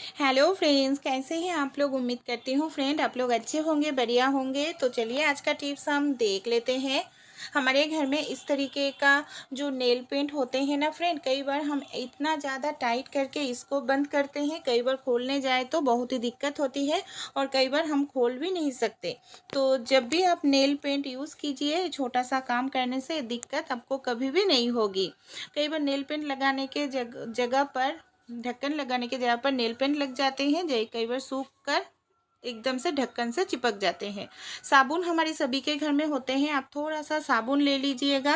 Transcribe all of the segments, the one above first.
Hello friends, कैसे हैं आप लोग। उम्मीद करती हूँ फ्रेंड आप लोग अच्छे होंगे, बढ़िया होंगे। तो चलिए आज का टिप्स हम देख लेते हैं। हमारे घर में इस तरीके का जो नेल पेंट होते हैं ना फ्रेंड, कई बार हम इतना ज़्यादा टाइट करके इसको बंद करते हैं, कई बार खोलने जाए तो बहुत ही दिक्कत होती है और कई बार हम खोल भी नहीं सकते। तो जब भी आप नेल पेंट यूज़ कीजिए, छोटा सा काम करने से दिक्कत आपको कभी भी नहीं होगी। कई बार नेल पेंट लगाने के जगह पर, ढक्कन लगाने की जगह पर नेल पेंट लग जाते हैं, जो कई बार सूख कर एकदम से ढक्कन से चिपक जाते हैं। साबुन हमारे सभी के घर में होते हैं, आप थोड़ा सा साबुन ले लीजिएगा।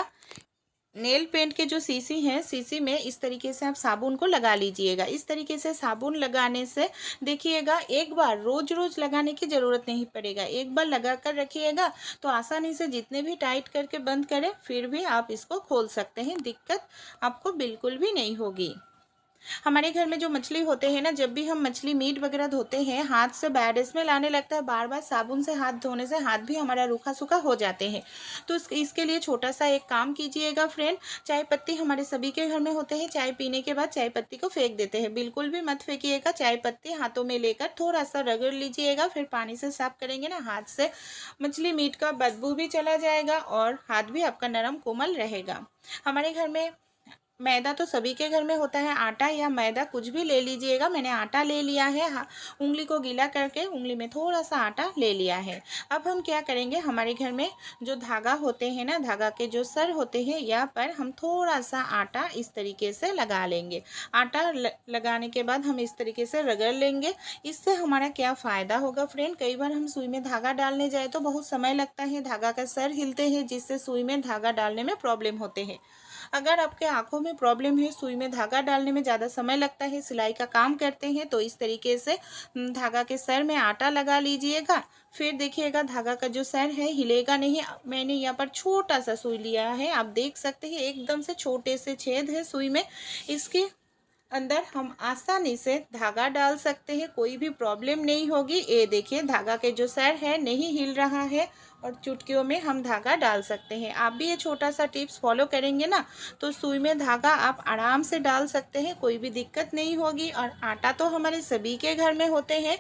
नेल पेंट के जो सीसी है, सीसी में इस तरीके से आप साबुन को लगा लीजिएगा। इस तरीके से साबुन लगाने से देखिएगा, एक बार रोज रोज लगाने की ज़रूरत नहीं पड़ेगा, एक बार लगा कर रखिएगा तो आसानी से जितने भी टाइट करके बंद करें फिर भी आप इसको खोल सकते हैं, दिक्कत आपको बिल्कुल भी नहीं होगी। हमारे घर में जो मछली होते हैं ना, जब भी हम मछली मीट वगैरह धोते हैं, हाथ से बैड स्मेल आने लगता है। बार बार साबुन से हाथ धोने से हाथ भी हमारा रूखा सूखा हो जाते हैं। तो इसके लिए छोटा सा एक काम कीजिएगा फ्रेंड। चाय पत्ती हमारे सभी के घर में होते हैं, चाय पीने के बाद चाय पत्ती को फेंक देते हैं, बिल्कुल भी मत फेंकिएगा। चाय पत्ती हाथों में लेकर थोड़ा सा रगड़ लीजिएगा, फिर पानी से साफ करेंगे ना हाथ से, मछली मीट का बदबू भी चला जाएगा और हाथ भी आपका नरम कोमल रहेगा। हमारे घर में मैदा तो सभी के घर में होता है, आटा या मैदा कुछ भी ले लीजिएगा। मैंने आटा ले लिया है, उंगली को गीला करके उंगली में थोड़ा सा आटा ले लिया है। अब हम क्या करेंगे, हमारे घर में जो धागा होते हैं ना, धागा के जो सर होते हैं, यहाँ पर हम थोड़ा सा आटा इस तरीके से लगा लेंगे। आटा लगाने के बाद हम इस तरीके से रगड़ लेंगे। इससे हमारा क्या फ़ायदा होगा फ्रेंड, कई बार हम सुई में धागा डालने जाए तो बहुत समय लगता है, धागा का सर हिलते हैं, जिससे सुई में धागा डालने में प्रॉब्लम होते हैं। अगर आपके आंखों में प्रॉब्लम है, सुई में धागा डालने में ज़्यादा समय लगता है, सिलाई का काम करते हैं, तो इस तरीके से धागा के सर में आटा लगा लीजिएगा। फिर देखिएगा धागा का जो सर है हिलेगा नहीं। मैंने यहाँ पर छोटा सा सुई लिया है, आप देख सकते हैं एकदम से छोटे से छेद है सुई में, इसके अंदर हम आसानी से धागा डाल सकते हैं, कोई भी प्रॉब्लम नहीं होगी। ये देखिए धागा के जो सर है नहीं हिल रहा है और चुटकियों में हम धागा डाल सकते हैं। आप भी ये छोटा सा टिप्स फॉलो करेंगे ना, तो सुई में धागा आप आराम से डाल सकते हैं, कोई भी दिक्कत नहीं होगी। और आटा तो हमारे सभी के घर में होते हैं,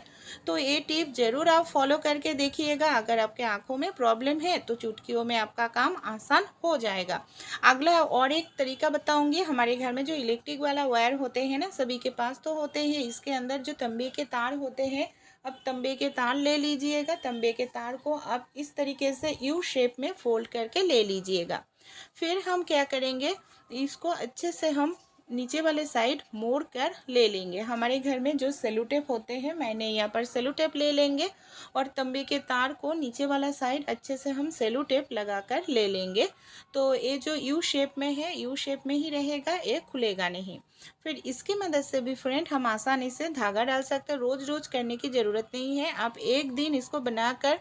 तो ये टिप ज़रूर आप फॉलो करके देखिएगा। अगर आपके आँखों में प्रॉब्लम है तो चुटकियों में आपका काम आसान हो जाएगा। अगला और एक तरीका बताऊंगी। हमारे घर में जो इलेक्ट्रिक वाला वायर होते हैं ना, सभी के पास तो होते हैं, इसके अंदर जो तंबे के तार होते हैं, अब तंबे के तार ले लीजिएगा। तंबे के तार को आप इस तरीके से यू शेप में फोल्ड करके ले लीजिएगा। फिर हम क्या करेंगे, इसको अच्छे से हम नीचे वाले साइड मोड़ कर ले लेंगे। हमारे घर में जो सेलो टेप होते हैं, मैंने यहाँ पर सेलो टेप ले लेंगे और तंबे के तार को नीचे वाला साइड अच्छे से हम सेलो टेप लगा कर ले लेंगे। तो ये जो यू शेप में है, यू शेप में ही रहेगा, ये खुलेगा नहीं। फिर इसकी मदद से भी फ्रेंड हम आसानी से धागा डाल सकते हैं। रोज़ रोज़ करने की ज़रूरत नहीं है, आप एक दिन इसको बनाकर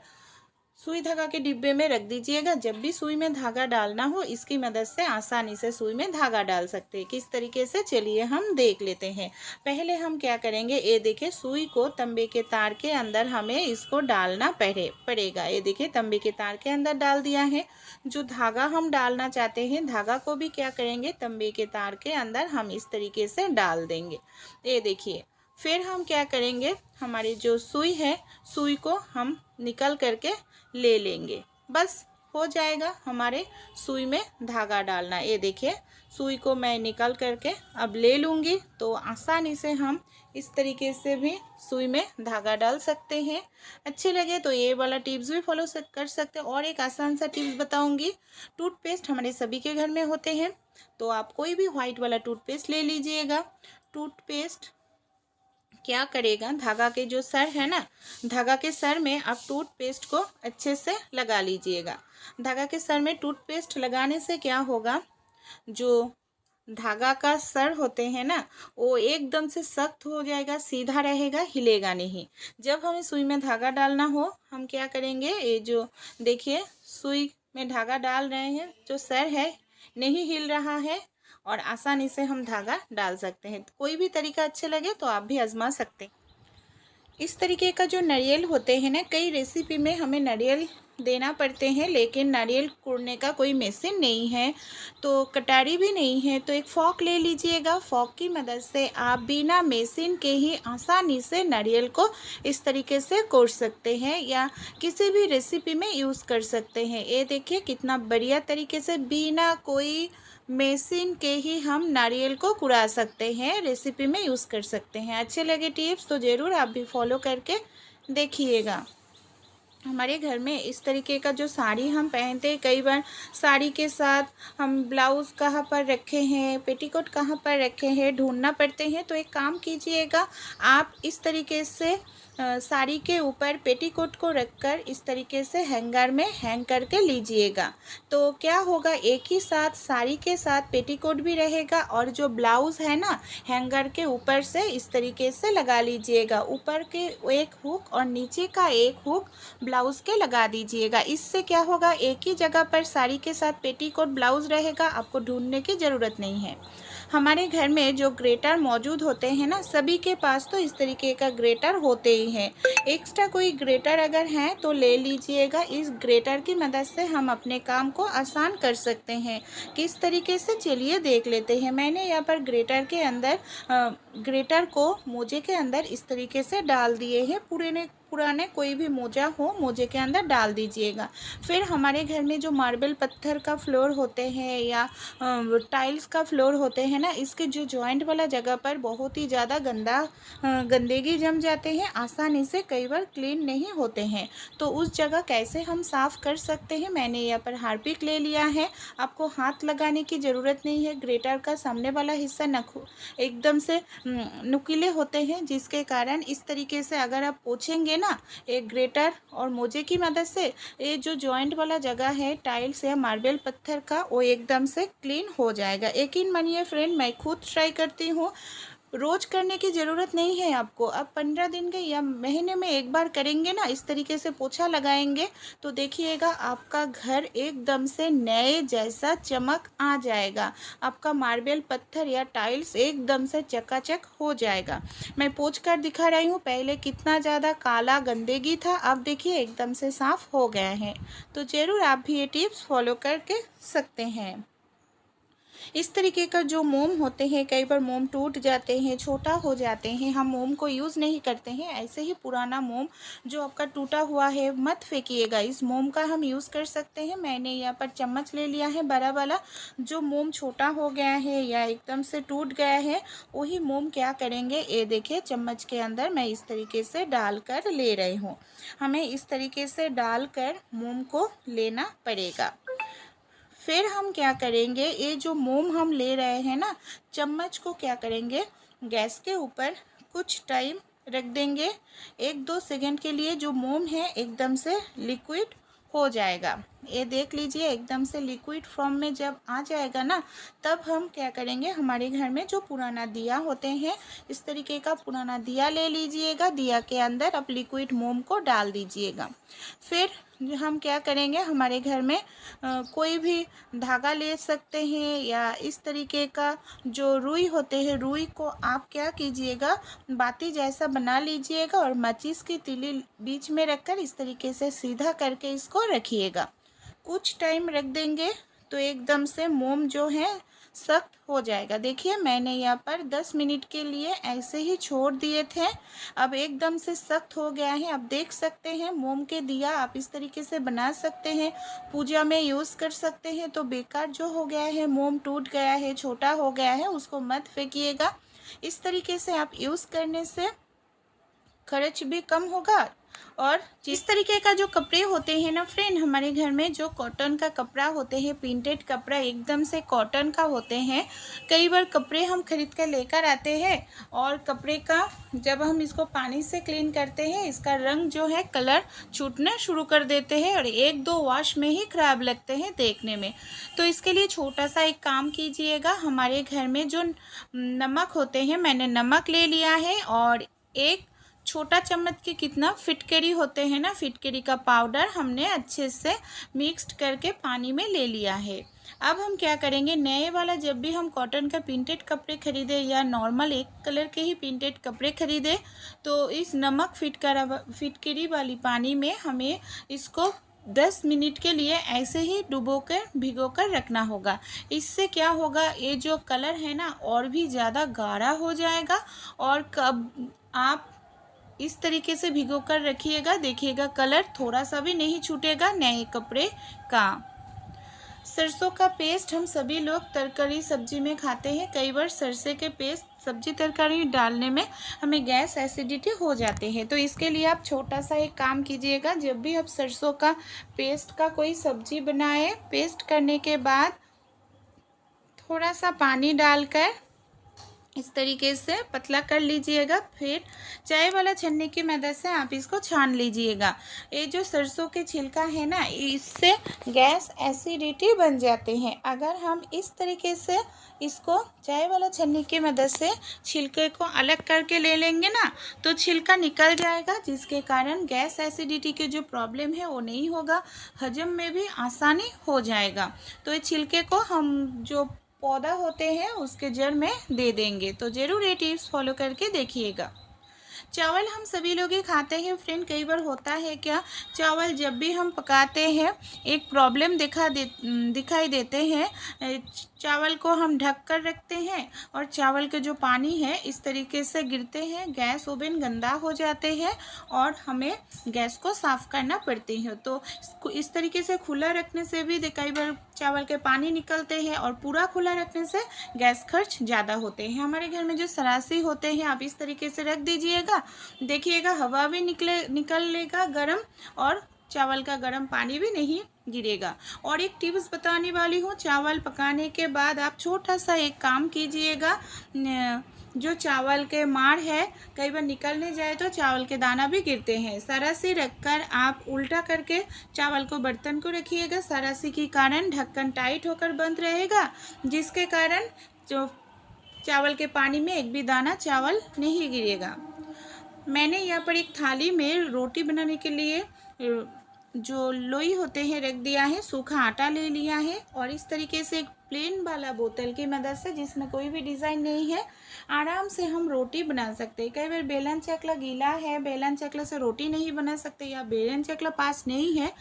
सुई धागा के डिब्बे में रख दीजिएगा। जब भी सुई में धागा डालना हो, इसकी मदद से आसानी से सुई में धागा डाल सकते हैं। किस तरीके से, चलिए हम देख लेते हैं। पहले हम क्या करेंगे, ये देखिए सुई को तंबे के तार के अंदर हमें इसको डालना पड़ेगा। ये देखिए तंबे के तार के अंदर डाल दिया है। जो धागा हम डालना चाहते हैं, धागा को भी क्या करेंगे, तंबे के तार के अंदर हम इस तरीके से डाल देंगे। ये देखिए, फिर हम क्या करेंगे, हमारी जो सुई है, सुई को हम निकल करके ले लेंगे। बस हो जाएगा हमारे सुई में धागा डालना। ये देखिए सुई को मैं निकल करके अब ले लूँगी, तो आसानी से हम इस तरीके से भी सुई में धागा डाल सकते हैं। अच्छे लगे तो ये वाला टिप्स भी फॉलो कर सकते हैं। और एक आसान सा टिप्स बताऊंगी। टूथपेस्ट हमारे सभी के घर में होते हैं, तो आप कोई भी व्हाइट वाला टूथपेस्ट ले लीजिएगा। टूथपेस्ट क्या करेगा, धागा के जो सर है ना, धागा के सर में आप टूथपेस्ट को अच्छे से लगा लीजिएगा। धागा के सर में टूथपेस्ट लगाने से क्या होगा, जो धागा का सर होते हैं ना, वो एकदम से सख्त हो जाएगा, सीधा रहेगा, हिलेगा नहीं। जब हमें सुई में धागा डालना हो, हम क्या करेंगे, ये जो देखिए सुई में धागा डाल रहे हैं, जो सर है नहीं हिल रहा है और आसानी से हम धागा डाल सकते हैं। कोई भी तरीका अच्छे लगे तो आप भी आजमा सकते हैं। इस तरीके का जो नारियल होते हैं ना, कई रेसिपी में हमें नारियल देना पड़ते हैं, लेकिन नारियल कूटने का कोई मशीन नहीं है तो कटारी भी नहीं है, तो एक फॉक ले लीजिएगा। फॉक की मदद से आप बिना मशीन के ही आसानी से नारियल को इस तरीके से कूट सकते हैं या किसी भी रेसिपी में यूज़ कर सकते हैं। ये देखिए कितना बढ़िया तरीके से बिना कोई मशीन के ही हम नारियल को कुड़ा सकते हैं, रेसिपी में यूज़ कर सकते हैं। अच्छे लगे टिप्स तो ज़रूर आप भी फॉलो करके देखिएगा। हमारे घर में इस तरीके का जो साड़ी हम पहनते हैं, कई बार साड़ी के साथ हम ब्लाउज़ कहाँ पर रखे हैं, पेटीकोट कहाँ पर रखे हैं ढूंढना पड़ते हैं। तो एक काम कीजिएगा, आप इस तरीके से साड़ी के ऊपर पेटीकोट को रखकर इस तरीके से हैंगर में हैंग करके लीजिएगा। तो क्या होगा, एक ही साथ साड़ी के साथ पेटीकोट भी रहेगा और जो ब्लाउज़ है ना, हैंगर के ऊपर से इस तरीके से लगा लीजिएगा। ऊपर के एक हुक और नीचे का एक हुक ब्लाउज़ के लगा दीजिएगा। इससे क्या होगा, एक ही जगह पर साड़ी के साथ पेटीकोट ब्लाउज़ रहेगा, आपको ढूंढने की ज़रूरत नहीं है। हमारे घर में जो ग्रेटर मौजूद होते हैं ना, सभी के पास तो इस तरीके का ग्रेटर होते ही हैं। एक्स्ट्रा कोई ग्रेटर अगर है तो ले लीजिएगा। इस ग्रेटर की मदद से हम अपने काम को आसान कर सकते हैं। किस तरीके से, चलिए देख लेते हैं। मैंने यहाँ पर ग्रेटर के अंदर ग्रेटर को मोजे के अंदर इस तरीके से डाल दिए हैं। पुराने कोई भी मोजा हो, मोजे के अंदर डाल दीजिएगा। फिर हमारे घर में जो मार्बल पत्थर का फ्लोर होते हैं या टाइल्स का फ्लोर होते हैं ना, इसके जो जॉइंट वाला जगह पर बहुत ही ज़्यादा गंदगी जम जाते हैं, आसानी से कई बार क्लीन नहीं होते हैं। तो उस जगह कैसे हम साफ़ कर सकते हैं, मैंने यहाँ पर हार्पिक ले लिया है। आपको हाथ लगाने की ज़रूरत नहीं है। ग्रेटर का सामने वाला हिस्सा एकदम से नुकीले होते हैं, जिसके कारण इस तरीके से अगर आप पोंछेंगे ना एक ग्रेटर और मोजे की मदद से, ये जो जॉइंट वाला जगह है टाइल्स या मार्बल पत्थर का, वो एकदम से क्लीन हो जाएगा। यकीन मानिए फ्रेंड, मैं खुद ट्राई करती हूँ। रोज़ करने की ज़रूरत नहीं है आपको। अब 15 दिन के या महीने में एक बार करेंगे ना, इस तरीके से पोछा लगाएंगे तो देखिएगा आपका घर एकदम से नए जैसा चमक आ जाएगा। आपका मार्बल पत्थर या टाइल्स एकदम से चकाचक हो जाएगा। मैं पोंछ कर दिखा रही हूँ। पहले कितना ज़्यादा काला गंदगी था, अब देखिए एकदम से साफ़ हो गया है। तो ज़रूर आप भी ये टिप्स फॉलो करके सकते हैं। इस तरीके का जो मोम होते हैं, कई बार मोम टूट जाते हैं, छोटा हो जाते हैं, हम मोम को यूज़ नहीं करते हैं। ऐसे ही पुराना मोम जो आपका टूटा हुआ है मत फेंकिएगा, इस मोम का हम यूज़ कर सकते हैं। मैंने यहाँ पर चम्मच ले लिया है बड़ा वाला। जो मोम छोटा हो गया है या एकदम से टूट गया है, वही मोम क्या करेंगे, ये देखिए चम्मच के अंदर मैं इस तरीके से डाल कर ले रही हूँ। हमें इस तरीके से डाल कर मोम को लेना पड़ेगा। फिर हम क्या करेंगे, ये जो मोम हम ले रहे हैं ना, चम्मच को क्या करेंगे, गैस के ऊपर कुछ टाइम रख देंगे। 1-2 सेकंड के लिए जो मोम है एकदम से लिक्विड हो जाएगा। ये देख लीजिए एकदम से लिक्विड फॉर्म में जब आ जाएगा ना, तब हम क्या करेंगे, हमारे घर में जो पुराना दिया होते हैं, इस तरीके का पुराना दिया ले लीजिएगा। दिया के अंदर आप लिक्विड मोम को डाल दीजिएगा। फिर हम क्या करेंगे, हमारे घर में कोई भी धागा ले सकते हैं या इस तरीके का जो रुई होते हैं, रुई को आप क्या कीजिएगा, बाती जैसा बना लीजिएगा और माचिस की तीली बीच में रखकर इस तरीके से सीधा करके इसको रखिएगा। कुछ टाइम रख देंगे तो एकदम से मोम जो है सख्त हो जाएगा। देखिए मैंने यहाँ पर 10 मिनट के लिए ऐसे ही छोड़ दिए थे, अब एकदम से सख्त हो गया है। आप देख सकते हैं मोम के दिया आप इस तरीके से बना सकते हैं, पूजा में यूज़ कर सकते हैं। तो बेकार जो हो गया है, मोम टूट गया है, छोटा हो गया है, उसको मत फेंकिएगा। इस तरीके से आप यूज़ करने से खर्च भी कम होगा। और जिस तरीके का जो कपड़े होते हैं ना फ्रेंड, हमारे घर में जो कॉटन का कपड़ा होते हैं, प्रिंटेड कपड़ा एकदम से कॉटन का होते हैं। कई बार कपड़े हम खरीद कर लेकर आते हैं और कपड़े का जब हम इसको पानी से क्लीन करते हैं, इसका रंग जो है कलर छूटना शुरू कर देते हैं और 1-2 वॉश में ही ख़राब लगते हैं देखने में। तो इसके लिए छोटा सा एक काम कीजिएगा, हमारे घर में जो नमक होते हैं, मैंने नमक ले लिया है और एक छोटा चम्मच के कितना फिटकरी होते हैं ना, फिटकरी का पाउडर हमने अच्छे से मिक्स्ड करके पानी में ले लिया है। अब हम क्या करेंगे, नए वाला जब भी हम कॉटन का प्रिंटेड कपड़े खरीदे या नॉर्मल एक कलर के ही प्रिंटेड कपड़े खरीदे, तो इस नमक फिटकरी वाली पानी में हमें इसको 10 मिनट के लिए ऐसे ही भिगो कर रखना होगा। इससे क्या होगा, ये जो कलर है ना और भी ज़्यादा गाढ़ा हो जाएगा। और कब आप इस तरीके से भिगो कर रखिएगा, देखिएगा कलर थोड़ा सा भी नहीं छूटेगा नए कपड़े का। सरसों का पेस्ट हम सभी लोग तरकारी सब्जी में खाते हैं। कई बार सरसों के पेस्ट सब्जी तरकारी डालने में हमें गैस एसिडिटी हो जाते हैं। तो इसके लिए आप छोटा सा एक काम कीजिएगा, जब भी आप सरसों का पेस्ट का कोई सब्जी बनाए, पेस्ट करने के बाद थोड़ा सा पानी डालकर इस तरीके से पतला कर लीजिएगा। फिर चाय वाला छन्नी की मदद से आप इसको छान लीजिएगा। ये जो सरसों के छिलका है ना, इससे गैस एसिडिटी बन जाते हैं। अगर हम इस तरीके से इसको चाय वाला छन्नी की मदद से छिलके को अलग करके ले लेंगे ना, तो छिलका निकल जाएगा, जिसके कारण गैस एसिडिटी के जो प्रॉब्लम है वो नहीं होगा, हजम में भी आसानी हो जाएगा। तो ये छिलके को हम जो पौधा होते हैं उसके जड़ में दे देंगे। तो ज़रूर ये टिप्स फॉलो करके देखिएगा। चावल हम सभी लोग ही खाते हैं फ्रेंड। कई बार होता है क्या, चावल जब भी हम पकाते हैं एक प्रॉब्लम दिखाई देते हैं। चावल को हम ढक कर रखते हैं और चावल के जो पानी है इस तरीके से गिरते हैं, गैस ओवन गंदा हो जाते हैं और हमें गैस को साफ़ करना पड़ती है। तो इस तरीके से खुला रखने से भी कई बार चावल के पानी निकलते हैं और पूरा खुला रखने से गैस खर्च ज़्यादा होते हैं। हमारे घर में जो सरासी होते हैं आप इस तरीके से रख दीजिएगा, देखिएगा हवा भी निकल लेगा गर्म और चावल का गर्म पानी भी नहीं गिरेगा। और एक टिप्स बताने वाली हूँ, चावल पकाने के बाद आप छोटा सा एक काम कीजिएगा। जो चावल के माड़ है कई बार निकलने जाए तो चावल के दाना भी गिरते हैं। सरासी रखकर आप उल्टा करके चावल को बर्तन को रखिएगा। सरासी के कारण ढक्कन टाइट होकर बंद रहेगा, जिसके कारण जो चावल के पानी में एक भी दाना चावल नहीं गिरेगा। मैंने यहाँ पर एक थाली में रोटी बनाने के लिए जो लोई होते हैं रख दिया है, सूखा आटा ले लिया है और इस तरीके से एक प्लेन वाला बोतल की मदद से, जिसमें कोई भी डिज़ाइन नहीं है, आराम से हम रोटी बना सकते हैं। कई बार बेलन चकला गीला है, बेलन चकला से रोटी नहीं बना सकते या बेलन चकला पास नहीं है,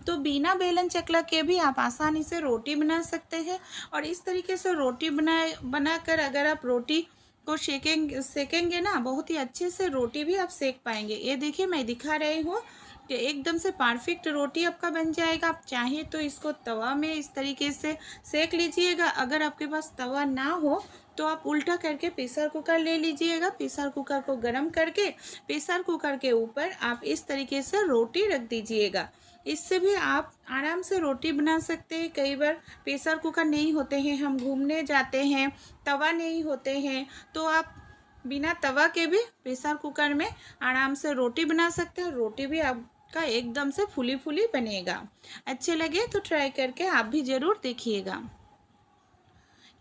तो बिना बेलन चकला के भी आप आसानी से रोटी बना सकते हैं। और इस तरीके से रोटी बनाकर अगर आप रोटी को सेकेंगे ना, बहुत ही अच्छे से रोटी भी आप सेक पाएंगे। ये देखिए मैं दिखा रही हूँ कि एकदम से परफेक्ट रोटी आपका बन जाएगा। आप चाहे तो इसको तवा में इस तरीके से सेक लीजिएगा। अगर आपके पास तवा ना हो तो आप उल्टा करके प्रेशर कुकर ले लीजिएगा। प्रेशर कुकर को गर्म करके प्रेशर कुकर के ऊपर आप इस तरीके से रोटी रख दीजिएगा। इससे भी आप आराम से रोटी बना सकते हैं। कई बार प्रेशर कुकर नहीं होते हैं, हम घूमने जाते हैं, तवा नहीं होते हैं, तो आप बिना तवा के भी प्रेशर कुकर में आराम से रोटी बना सकते हैं। रोटी भी आपका एकदम से फूली फूली बनेगा। अच्छे लगे तो ट्राई करके आप भी ज़रूर देखिएगा।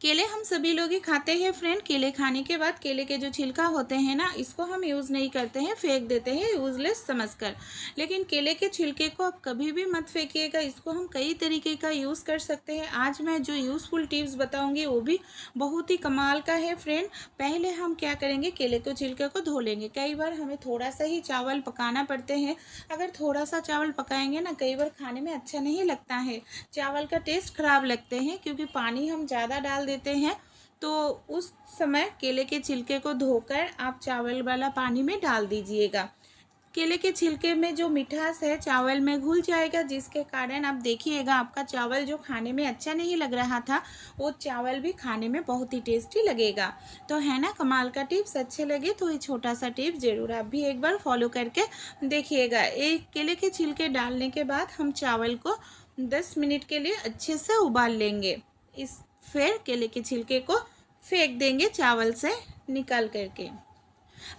केले हम सभी लोग ही खाते हैं फ्रेंड। केले खाने के बाद केले के जो छिलका होते हैं ना, इसको हम यूज़ नहीं करते हैं, फेंक देते हैं यूज़लेस समझकर। लेकिन केले के छिलके को आप कभी भी मत फेंकिएगा, इसको हम कई तरीके का यूज़ कर सकते हैं। आज मैं जो यूज़फुल टिप्स बताऊंगी वो भी बहुत ही कमाल का है फ्रेंड। पहले हम क्या करेंगे, केले के छिलके को धो लेंगे। कई बार हमें थोड़ा सा ही चावल पकाना पड़ते हैं। अगर थोड़ा सा चावल पकाएंगे ना, कई बार खाने में अच्छा नहीं लगता है, चावल का टेस्ट खराब लगते हैं, क्योंकि पानी हम ज़्यादा डाल देते हैं। तो उस समय केले के छिलके को धोकर आप चावल वाला पानी में डाल दीजिएगा। केले के छिलके में जो मिठास है चावल में घुल जाएगा, जिसके कारण आप देखिएगा आपका चावल जो खाने में अच्छा नहीं लग रहा था, वो चावल भी खाने में बहुत ही टेस्टी लगेगा। तो है ना कमाल का टिप्स। अच्छे लगे तो ये छोटा सा टिप्स ज़रूर आप भी एक बार फॉलो करके देखिएगा। एक केले के छिलके डालने के बाद हम चावल को 10 मिनट के लिए अच्छे से उबाल लेंगे। फिर केले के छिलके को फेंक देंगे चावल से निकाल करके।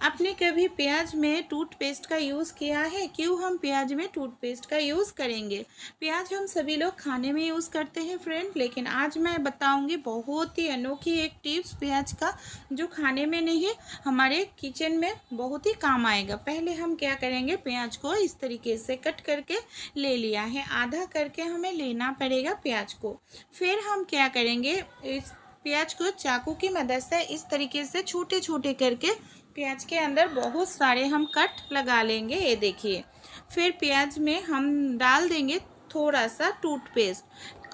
आपने कभी प्याज में टूथपेस्ट का यूज़ किया है? क्यों हम प्याज में टूथपेस्ट का यूज़ करेंगे? प्याज हम सभी लोग खाने में यूज़ करते हैं फ्रेंड, लेकिन आज मैं बताऊंगी बहुत ही अनोखी एक टिप्स प्याज का, जो खाने में नहीं हमारे किचन में बहुत ही काम आएगा। पहले हम क्या करेंगे, प्याज को इस तरीके से कट करके ले लिया है, आधा करके हमें लेना पड़ेगा प्याज को। फिर हम क्या करेंगे, इस प्याज को चाकू की मदद से इस तरीके से छोटे छोटे करके प्याज के अंदर बहुत सारे हम कट लगा लेंगे। ये देखिए, फिर प्याज में हम डाल देंगे थोड़ा सा टूथपेस्ट,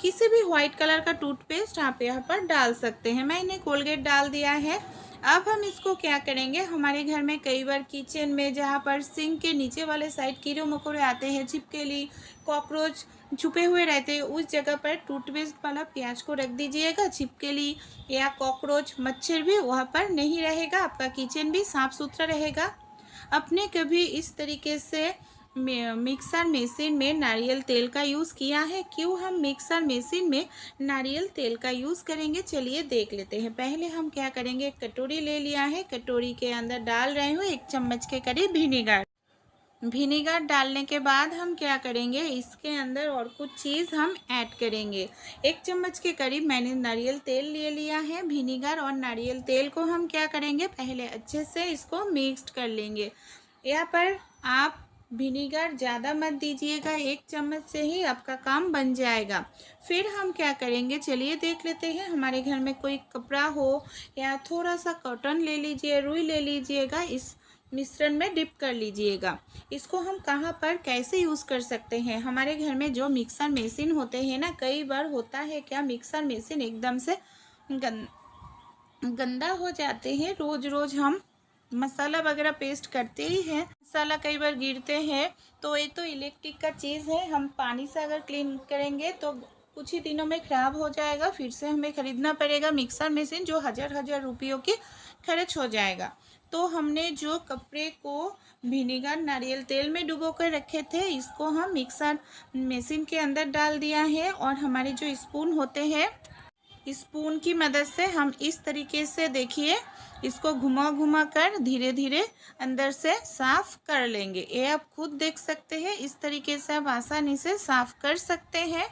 किसी भी वाइट कलर का टूथपेस्ट आप यहाँ पर डाल सकते हैं। मैंने कोलगेट डाल दिया है। अब हम इसको क्या करेंगे, हमारे घर में कई बार किचन में जहाँ पर सिंक के नीचे वाले साइड कीड़े मकोड़े आते हैं, छिपकली, कॉकरोच छुपे हुए रहते हैं, उस जगह पर टूथपेस्ट वाला प्याज को रख दीजिएगा। छिपकली या कॉकरोच, मच्छर भी वहाँ पर नहीं रहेगा, आपका किचन भी साफ़ सुथरा रहेगा। आपने कभी इस तरीके से मिक्सर मशीन में नारियल तेल का यूज़ किया है? क्यों हम मिक्सर मशीन में नारियल तेल का यूज़ करेंगे, चलिए देख लेते हैं। पहले हम क्या करेंगे, एक कटोरी ले लिया है, कटोरी के अंदर डाल रहे हूँ 1 चम्मच के करीब विनीगर डालने के बाद हम क्या करेंगे, इसके अंदर और कुछ चीज़ हम ऐड करेंगे। 1 चम्मच के करीब मैंने नारियल तेल ले लिया है। विनीगर और नारियल तेल को हम क्या करेंगे, पहले अच्छे से इसको मिक्स कर लेंगे। यहाँ पर आप विनीगर ज़्यादा मत दीजिएगा, 1 चम्मच से ही आपका काम बन जाएगा। फिर हम क्या करेंगे, चलिए देख लेते हैं। हमारे घर में कोई कपड़ा हो या थोड़ा सा कॉटन ले लीजिए, रुई ले लीजिएगा, इस मिश्रण में डिप कर लीजिएगा। इसको हम कहाँ पर कैसे यूज़ कर सकते हैं, हमारे घर में जो मिक्सर मशीन होते हैं ना, कई बार होता है क्या, मिक्सर मशीन एकदम से गंदा हो जाते हैं। रोज़ रोज़ हम मसाला वगैरह पेस्ट करते ही हैं, मसाला कई बार गिरते हैं, तो ये तो इलेक्ट्रिक का चीज़ है, हम पानी से अगर क्लीन करेंगे तो कुछ ही दिनों में ख़राब हो जाएगा, फिर से हमें ख़रीदना पड़ेगा मिक्सर मशीन, जो हज़ार रुपयों की खर्च हो जाएगा। तो हमने जो कपड़े को विनेगर नारियल तेल में डुबो कर रखे थे, इसको हम मिक्सर मशीन के अंदर डाल दिया है, और हमारे जो स्पून होते हैं, स्पून की मदद से हम इस तरीके से, देखिए, इसको घुमा कर धीरे धीरे अंदर से साफ़ कर लेंगे। ये आप खुद देख सकते हैं, इस तरीके से आप आसानी से साफ़ कर सकते हैं।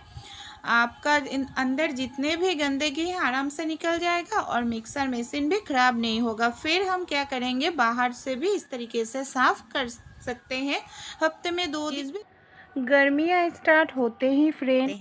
आपका अंदर जितने भी गंदगी है आराम से निकल जाएगा, और मिक्सर मशीन भी ख़राब नहीं होगा। फिर हम क्या करेंगे, बाहर से भी इस तरीके से साफ़ कर सकते हैं। हफ्ते में 2 दिन भी। गर्मियाँ स्टार्ट होते ही फ्रेंड,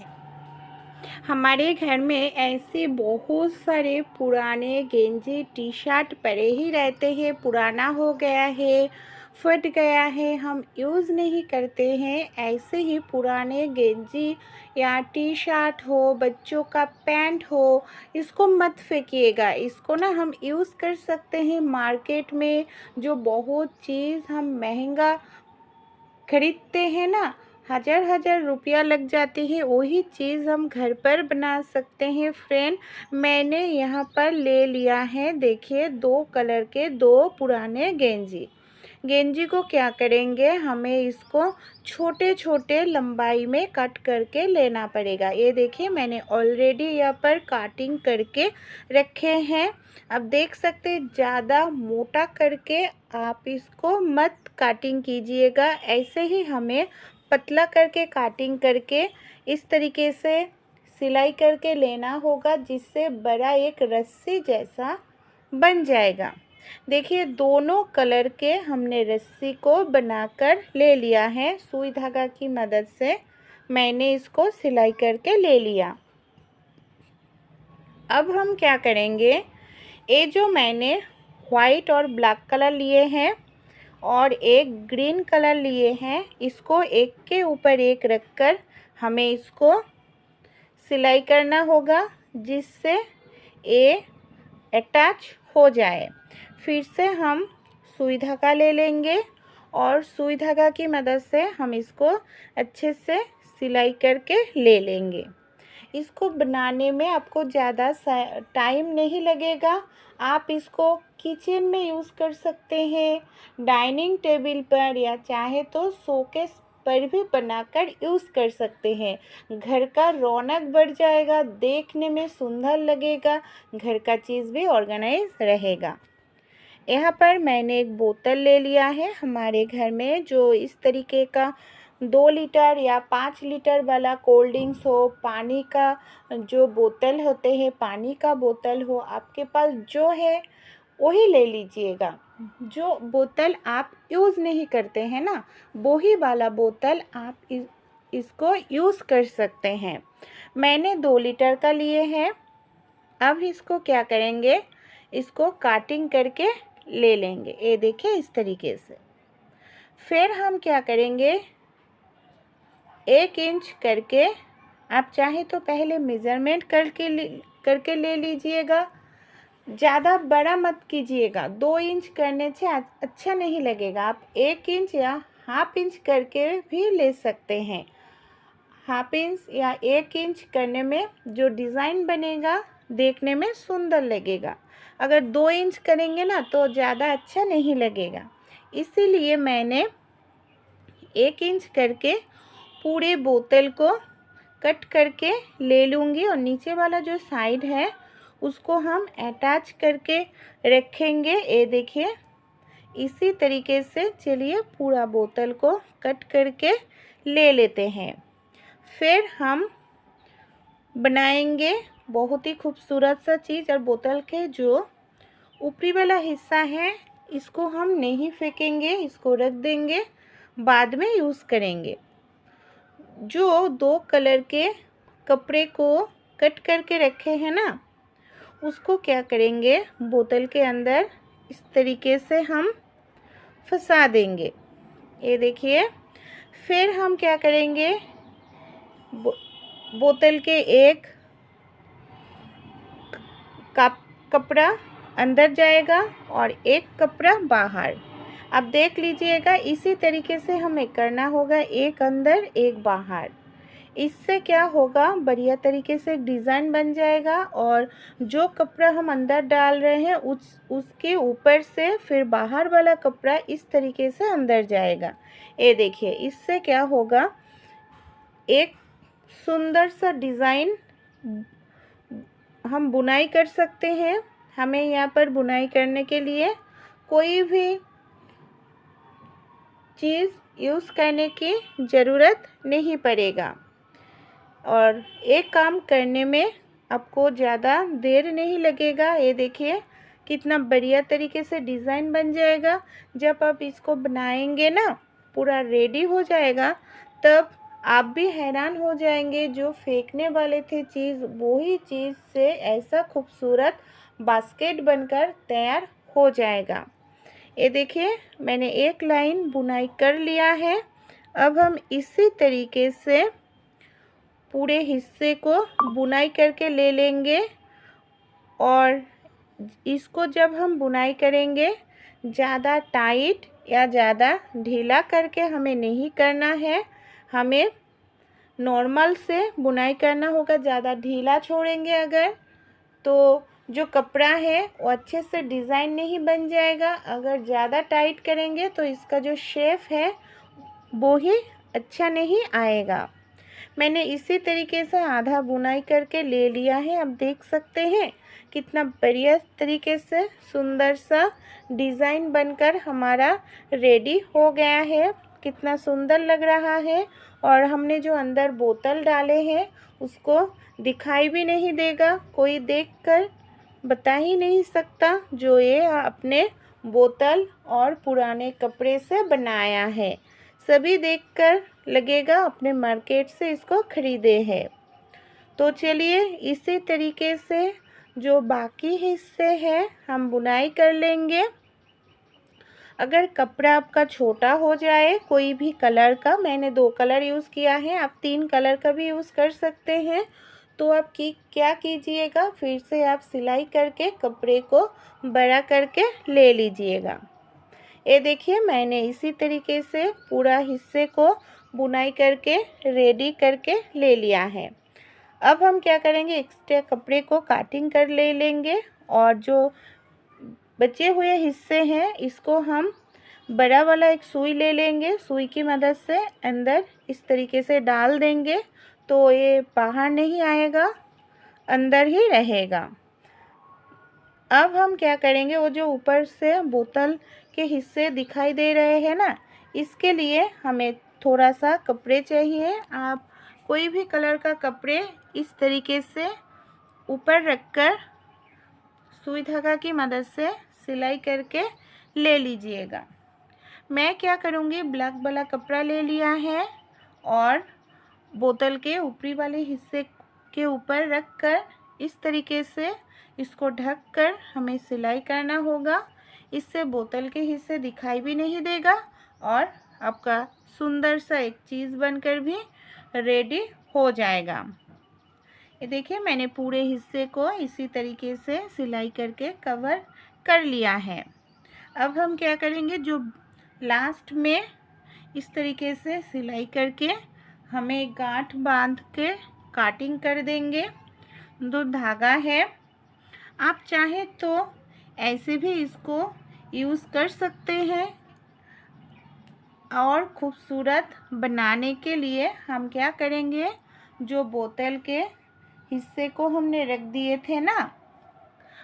हमारे घर में ऐसे बहुत सारे पुराने गेंजी टी शर्ट पड़े ही रहते हैं, पुराना हो गया है, फट गया है, हम यूज़ नहीं करते हैं। ऐसे ही पुराने गेंजी या टी शर्ट हो, बच्चों का पैंट हो, इसको मत फेंकिएगा, इसको ना हम यूज़ कर सकते हैं। मार्केट में जो बहुत चीज़ हम महंगा खरीदते हैं ना, हज़ार रुपया लग जाती है, वही चीज़ हम घर पर बना सकते हैं फ्रेंड। मैंने यहाँ पर ले लिया है, देखिए, 2 कलर के 2 पुराने गेंजी को क्या करेंगे, हमें इसको छोटे छोटे लंबाई में कट करके लेना पड़ेगा। ये देखिए, मैंने ऑलरेडी यहाँ पर काटिंग करके रखे हैं। अब देख सकते हैं, ज़्यादा मोटा करके आप इसको मत काटिंग कीजिएगा, ऐसे ही हमें पतला करके काटिंग करके इस तरीके से सिलाई करके लेना होगा, जिससे बड़ा एक रस्सी जैसा बन जाएगा। देखिए, दोनों कलर के हमने रस्सी को बनाकर ले लिया है। सुई धागा की मदद से मैंने इसको सिलाई करके ले लिया। अब हम क्या करेंगे, ये जो मैंने वाइट और ब्लैक कलर लिए हैं और एक ग्रीन कलर लिए हैं, इसको एक के ऊपर एक रखकर हमें इसको सिलाई करना होगा, जिससे ये अटैच हो जाए। फिर से हम सुई धागा ले लेंगे, और सुई धागा की मदद से हम इसको अच्छे से सिलाई करके ले लेंगे। इसको बनाने में आपको ज़्यादा टाइम नहीं लगेगा। आप इसको किचन में यूज़ कर सकते हैं, डाइनिंग टेबल पर, या चाहे तो शोकेस पर भी बनाकर यूज़ कर सकते हैं। घर का रौनक बढ़ जाएगा, देखने में सुंदर लगेगा, घर का चीज़ भी ऑर्गेनाइज रहेगा। यहाँ पर मैंने एक बोतल ले लिया है। हमारे घर में जो इस तरीके का 2 लीटर या 5 लीटर वाला कोल्ड ड्रिंक्स हो, पानी का जो बोतल होते हैं, पानी का बोतल हो, आपके पास जो है वही ले लीजिएगा। जो बोतल आप यूज़ नहीं करते हैं ना, वही वाला बोतल आप इसको यूज़ कर सकते हैं। मैंने 2 लीटर का लिए हैं। अब इसको क्या करेंगे, इसको काटिंग करके ले लेंगे, ये देखिए, इस तरीके से। फिर हम क्या करेंगे, 1 इंच करके आप चाहे तो पहले मेज़रमेंट करके ले लीजिएगा। ज़्यादा बड़ा मत कीजिएगा, 2 इंच करने से अच्छा नहीं लगेगा। आप 1 इंच या हाफ इंच करके भी ले सकते हैं। हाफ इंच या 1 इंच करने में जो डिज़ाइन बनेगा देखने में सुंदर लगेगा। अगर 2 इंच करेंगे ना तो ज़्यादा अच्छा नहीं लगेगा। इसीलिए मैंने 1 इंच करके पूरे बोतल को कट करके ले लूँगी और नीचे वाला जो साइड है उसको हम अटैच करके रखेंगे। ये देखिए, इसी तरीके से चलिए पूरा बोतल को कट करके ले लेते हैं। फिर हम बनाएंगे बहुत ही खूबसूरत सा चीज़। और बोतल के जो ऊपरी वाला हिस्सा है इसको हम नहीं फेंकेंगे, इसको रख देंगे, बाद में यूज़ करेंगे। जो 2 कलर के कपड़े को कट करके रखे हैं ना, उसको क्या करेंगे, बोतल के अंदर इस तरीके से हम फंसा देंगे। ये देखिए। फिर हम क्या करेंगे, बोतल के एक कपड़ा अंदर जाएगा और एक कपड़ा बाहर। अब देख लीजिएगा, इसी तरीके से हमें करना होगा, एक अंदर एक बाहर। इससे क्या होगा, बढ़िया तरीके से एक डिज़ाइन बन जाएगा और जो कपड़ा हम अंदर डाल रहे हैं उसके ऊपर से फिर बाहर वाला कपड़ा इस तरीके से अंदर जाएगा। ये देखिए, इससे क्या होगा, एक सुंदर सा डिज़ाइन हम बुनाई कर सकते हैं। हमें यहाँ पर बुनाई करने के लिए कोई भी चीज़ यूज़ करने की ज़रूरत नहीं पड़ेगा और एक काम करने में आपको ज़्यादा देर नहीं लगेगा। ये देखिए कितना बढ़िया तरीके से डिज़ाइन बन जाएगा। जब आप इसको बनाएंगे ना, पूरा रेडी हो जाएगा, तब आप भी हैरान हो जाएंगे। जो फेंकने वाले थे चीज़, वही चीज़ से ऐसा खूबसूरत बास्केट बनकर तैयार हो जाएगा। ये देखिए, मैंने एक लाइन बुनाई कर लिया है। अब हम इसी तरीके से पूरे हिस्से को बुनाई करके ले लेंगे और इसको जब हम बुनाई करेंगे, ज़्यादा टाइट या ज़्यादा ढीला करके हमें नहीं करना है। हमें नॉर्मल से बुनाई करना होगा। ज़्यादा ढीला छोड़ेंगे अगर, तो जो कपड़ा है वो अच्छे से डिज़ाइन नहीं बन जाएगा। अगर ज़्यादा टाइट करेंगे तो इसका जो शेप है वो ही अच्छा नहीं आएगा। मैंने इसी तरीके से आधा बुनाई करके ले लिया है। अब देख सकते हैं कितना बढ़िया तरीके से सुंदर सा डिज़ाइन बनकर हमारा रेडी हो गया है। कितना सुंदर लग रहा है और हमने जो अंदर बोतल डाले हैं उसको दिखाई भी नहीं देगा, कोई देखकर बता ही नहीं सकता जो ये अपने बोतल और पुराने कपड़े से बनाया है। सभी देखकर लगेगा अपने मार्केट से इसको खरीदे हैं। तो चलिए इसी तरीके से जो बाकी हिस्से हैं हम बुनाई कर लेंगे। अगर कपड़ा आपका छोटा हो जाए कोई भी कलर का, मैंने 2 कलर यूज़ किया है, आप 3 कलर का भी यूज़ कर सकते हैं, तो आप क्या कीजिएगा, फिर से आप सिलाई करके कपड़े को बड़ा करके ले लीजिएगा। ये देखिए, मैंने इसी तरीके से पूरा हिस्से को बुनाई करके रेडी करके ले लिया है। अब हम क्या करेंगे, एक्स्ट्रा कपड़े को काटिंग कर ले लेंगे और जो बचे हुए हिस्से हैं इसको हम बड़ा वाला एक सुई ले लेंगे। सुई की मदद से अंदर इस तरीके से डाल देंगे तो ये बाहर नहीं आएगा, अंदर ही रहेगा। अब हम क्या करेंगे, वो जो ऊपर से बोतल के हिस्से दिखाई दे रहे हैं ना, इसके लिए हमें थोड़ा सा कपड़े चाहिए। आप कोई भी कलर का कपड़े इस तरीके से ऊपर रखकर सुई धागा की मदद से सिलाई करके ले लीजिएगा। मैं क्या करूँगी, ब्लैक वाला कपड़ा ले लिया है और बोतल के ऊपरी वाले हिस्से के ऊपर रखकर इस तरीके से इसको ढककर हमें सिलाई करना होगा। इससे बोतल के हिस्से दिखाई भी नहीं देगा और आपका सुंदर सा एक चीज़ बनकर भी रेडी हो जाएगा। ये देखिए मैंने पूरे हिस्से को इसी तरीके से सिलाई करके कवर कर लिया है। अब हम क्या करेंगे, जो लास्ट में इस तरीके से सिलाई करके हमें गांठ बांध के काटिंग कर देंगे। दो धागा है, आप चाहे तो ऐसे भी इसको यूज़ कर सकते हैं। और खूबसूरत बनाने के लिए हम क्या करेंगे, जो बोतल के हिस्से को हमने रख दिए थे ना,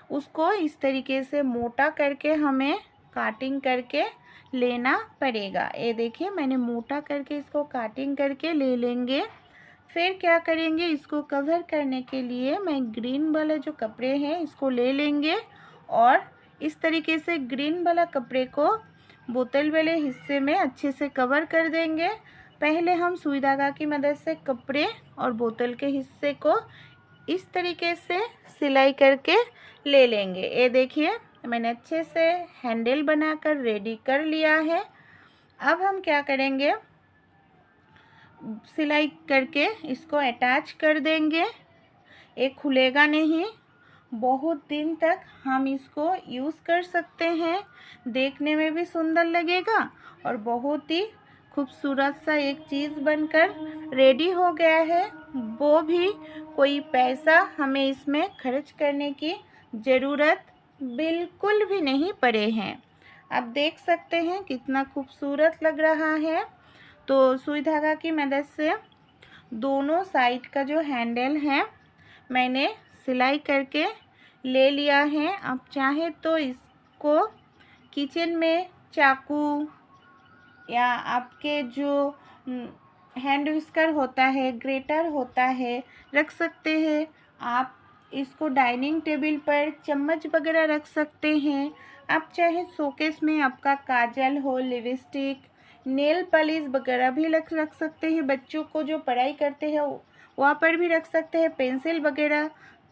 उसको इस तरीके से मोटा करके हमें काटिंग करके लेना पड़ेगा। ये देखिए मैंने मोटा करके इसको काटिंग करके ले लेंगे। फिर क्या करेंगे, इसको कवर करने के लिए मैं ग्रीन वाला जो कपड़े हैं इसको ले लेंगे और इस तरीके से ग्रीन वाला कपड़े को बोतल वाले हिस्से में अच्छे से कवर कर देंगे। पहले हम सुई धागा की मदद से कपड़े और बोतल के हिस्से को इस तरीके से सिलाई करके ले लेंगे। ये देखिए मैंने अच्छे से हैंडल बनाकर रेडी कर लिया है। अब हम क्या करेंगे, सिलाई करके इसको अटैच कर देंगे। ये खुलेगा नहीं, बहुत दिन तक हम इसको यूज़ कर सकते हैं। देखने में भी सुंदर लगेगा और बहुत ही खूबसूरत सा एक चीज़ बनकर रेडी हो गया है। वो भी कोई पैसा हमें इसमें खर्च करने की ज़रूरत बिल्कुल भी नहीं पड़े हैं। आप देख सकते हैं कितना खूबसूरत लग रहा है। तो सुई धागा की मदद से दोनों साइड का जो हैंडल है मैंने सिलाई करके ले लिया है। आप चाहे तो इसको किचन में चाकू या आपके जो हैंड विस्कर होता है, ग्रेटर होता है, रख सकते हैं। आप इसको डाइनिंग टेबल पर चम्मच वगैरह रख सकते हैं। आप चाहे शोकेस में आपका काजल हो, लिपस्टिक, नेल पॉलिश वगैरह भी रख सकते हैं। बच्चों को जो पढ़ाई करते हैं वहाँ पर भी रख सकते हैं। पेंसिल वगैरह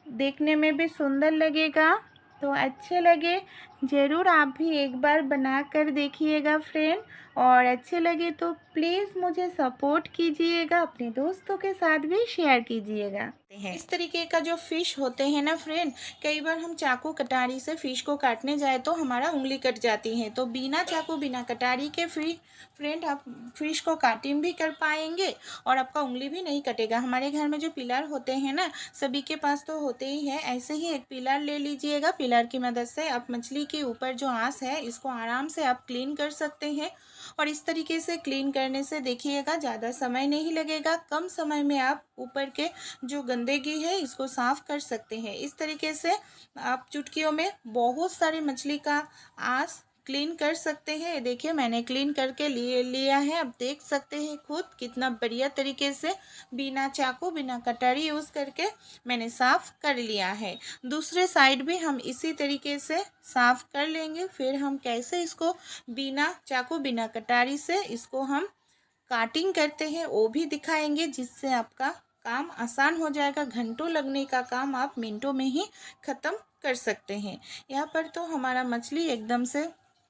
देखने में भी सुंदर लगेगा। तो अच्छे लगे ज़रूर आप भी एक बार बना कर देखिएगा फ्रेंड, और अच्छे लगे तो प्लीज़ मुझे सपोर्ट कीजिएगा, अपने दोस्तों के साथ भी शेयर कीजिएगा। इस तरीके का जो फ़िश होते हैं ना फ्रेंड, कई बार हम चाकू कटारी से फ़िश को काटने जाए तो हमारा उंगली कट जाती है। तो बिना चाकू बिना कटारी के फ्रेंड आप फ़िश को काटिंग भी कर पाएंगे और आपका उंगली भी नहीं कटेगा। हमारे घर में जो पिलर होते हैं ना, सभी के पास तो होते ही है। ऐसे ही एक पिलर ले लीजिएगा। पिलर की मदद से आप मछली के ऊपर जो आंस है इसको आराम से आप क्लीन कर सकते हैं। और इस तरीके से क्लीन करने से देखिएगा ज़्यादा समय नहीं लगेगा, कम समय में आप ऊपर के जो गंदगी है इसको साफ़ कर सकते हैं। इस तरीके से आप चुटकियों में बहुत सारी मछली का आंस क्लीन कर सकते हैं। देखिए मैंने क्लीन करके लिया है। आप देख सकते हैं खुद कितना बढ़िया तरीके से बिना चाकू बिना कटारी यूज़ करके मैंने साफ़ कर लिया है। दूसरे साइड भी हम इसी तरीके से साफ़ कर लेंगे। फिर हम कैसे इसको बिना चाकू बिना कटारी से इसको हम काटिंग करते हैं वो भी दिखाएंगे, जिससे आपका काम आसान हो जाएगा। घंटों लगने का काम आप मिनटों में ही ख़त्म कर सकते हैं। यहाँ पर तो हमारा मछली एकदम से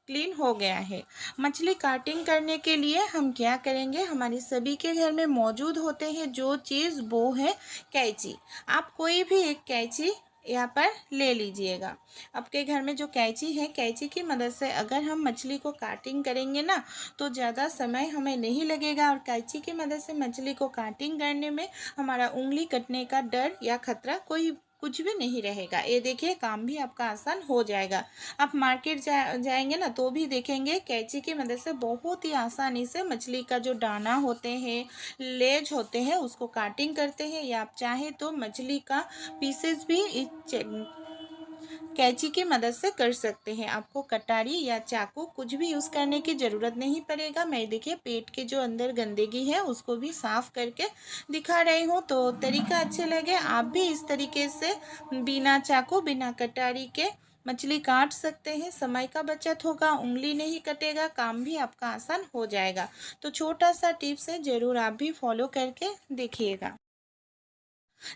क्लीन हो गया है। मछली काटिंग करने के लिए हम क्या करेंगे, हमारे सभी के घर में मौजूद होते हैं जो चीज़, वो है कैंची। आप कोई भी एक कैंची यहाँ पर ले लीजिएगा। आपके घर में जो कैंची है, कैंची की मदद से अगर हम मछली को काटिंग करेंगे ना तो ज़्यादा समय हमें नहीं लगेगा और कैंची की मदद से मछली को काटिंग करने में हमारा उंगली कटने का डर या खतरा कुछ भी नहीं रहेगा। ये देखिए काम भी आपका आसान हो जाएगा। आप मार्केट जाएंगे ना तो भी देखेंगे कैंची की मदद से बहुत ही आसानी से मछली का जो दाना होते हैं, लेज होते हैं, उसको काटिंग करते हैं। या आप चाहे तो मछली का पीसेस भी कैंची की मदद से कर सकते हैं। आपको कटारी या चाकू कुछ भी यूज़ करने की ज़रूरत नहीं पड़ेगा। मैं देखिए पेट के जो अंदर गंदगी है उसको भी साफ़ करके दिखा रही हूँ। तो तरीका अच्छे लगे आप भी इस तरीके से बिना चाकू बिना कटारी के मछली काट सकते हैं। समय का बचत होगा, उंगली नहीं कटेगा, काम भी आपका आसान हो जाएगा। तो छोटा सा टिप्स है, ज़रूर आप भी फॉलो करके देखिएगा।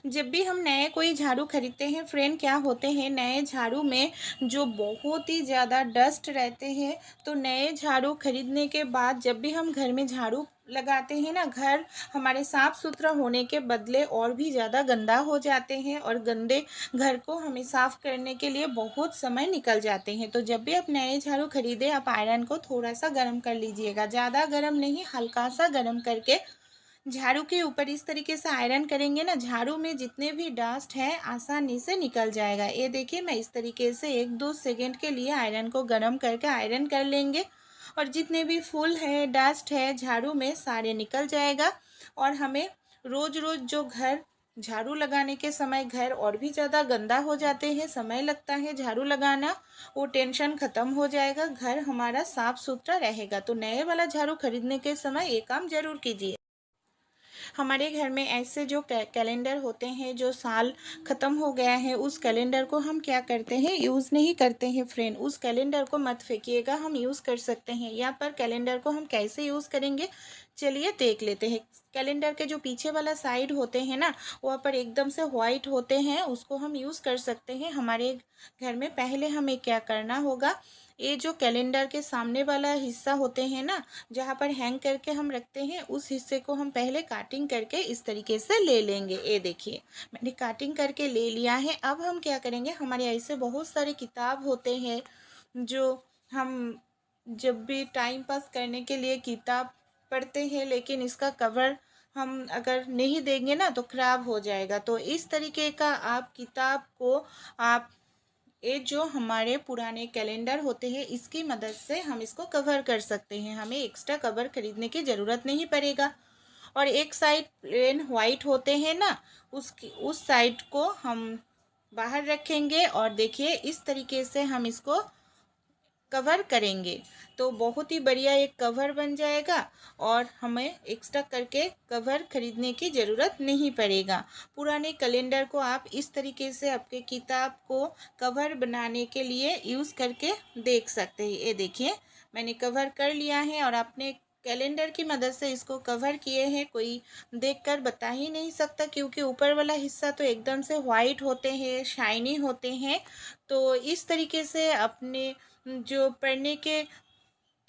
जब भी हम नए कोई झाड़ू खरीदते हैं फ्रेंड, क्या होते हैं नए झाड़ू में जो बहुत ही ज़्यादा डस्ट रहते हैं। तो नए झाड़ू खरीदने के बाद जब भी हम घर में झाड़ू लगाते हैं ना, घर हमारे साफ़ सुथरा होने के बदले और भी ज़्यादा गंदा हो जाते हैं और गंदे घर को हमें साफ़ करने के लिए बहुत समय निकल जाते हैं। तो जब भी आप नए झाड़ू खरीदें, आप आयरन को थोड़ा सा गर्म कर लीजिएगा, ज़्यादा गर्म नहीं, हल्का सा गर्म करके झाड़ू के ऊपर इस तरीके से आयरन करेंगे ना, झाड़ू में जितने भी डस्ट है आसानी से निकल जाएगा। ये देखिए, मैं इस तरीके से 1-2 सेकंड के लिए आयरन को गर्म करके आयरन कर लेंगे और जितने भी फूल है, डस्ट है झाड़ू में, सारे निकल जाएगा। और हमें रोज़ रोज़ जो घर झाड़ू लगाने के समय घर और भी ज़्यादा गंदा हो जाते हैं, समय लगता है झाड़ू लगाना, वो टेंशन ख़त्म हो जाएगा, घर हमारा साफ़ सुथरा रहेगा। तो नए वाला झाड़ू खरीदने के समय ये काम ज़रूर कीजिए। हमारे घर में ऐसे जो कैलेंडर होते हैं, जो साल ख़त्म हो गया है, उस कैलेंडर को हम क्या करते हैं, यूज़ नहीं करते हैं फ्रेंड। उस कैलेंडर को मत फेंकिएगा, हम यूज़ कर सकते हैं। यहाँ पर कैलेंडर को हम कैसे यूज़ करेंगे, चलिए देख लेते हैं। कैलेंडर के जो पीछे वाला साइड होते हैं ना, वहाँ पर एकदम से वाइट होते हैं, उसको हम यूज़ कर सकते हैं हमारे घर में। पहले हमें क्या करना होगा, ये जो कैलेंडर के सामने वाला हिस्सा होते हैं ना, जहाँ पर हैंग करके हम रखते हैं, उस हिस्से को हम पहले काटिंग करके इस तरीके से ले लेंगे। ये देखिए, मैंने काटिंग करके ले लिया है। अब हम क्या करेंगे, हमारे ऐसे बहुत सारे किताब होते हैं जो हम जब भी टाइम पास करने के लिए किताब पढ़ते हैं, लेकिन इसका कवर हम अगर नहीं देंगे ना तो ख़राब हो जाएगा। तो इस तरीके का आप किताब को आप ये जो हमारे पुराने कैलेंडर होते हैं, इसकी मदद से हम इसको कवर कर सकते हैं। हमें एक्स्ट्रा कवर खरीदने की ज़रूरत नहीं पड़ेगा। और एक साइड प्लेन वाइट होते हैं ना, उस साइड को हम बाहर रखेंगे और देखिए इस तरीके से हम इसको कवर करेंगे तो बहुत ही बढ़िया एक कवर बन जाएगा और हमें एक्स्ट्रा करके कवर खरीदने की ज़रूरत नहीं पड़ेगा। पुराने कैलेंडर को आप इस तरीके से आपके किताब को कवर बनाने के लिए यूज़ करके देख सकते हैं। ये देखिए, मैंने कवर कर लिया है और आपने कैलेंडर की मदद से इसको कवर किए हैं, कोई देखकर बता ही नहीं सकता, क्योंकि ऊपर वाला हिस्सा तो एकदम से वाइट होते हैं, शाइनी होते हैं। तो इस तरीके से अपने जो पढ़ने के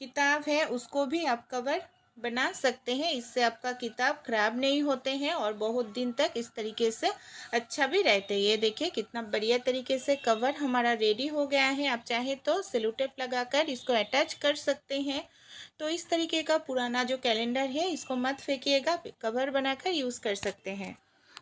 किताब है उसको भी आप कवर बना सकते हैं। इससे आपका किताब खराब नहीं होते हैं और बहुत दिन तक इस तरीके से अच्छा भी रहते हैं। ये देखिए कितना बढ़िया तरीके से कवर हमारा रेडी हो गया है। आप चाहे तो सेलो टेप लगाकर इसको अटैच कर सकते हैं। तो इस तरीके का पुराना जो कैलेंडर है इसको मत फेंकिएगा, कवर बनाकर यूज़ कर सकते हैं।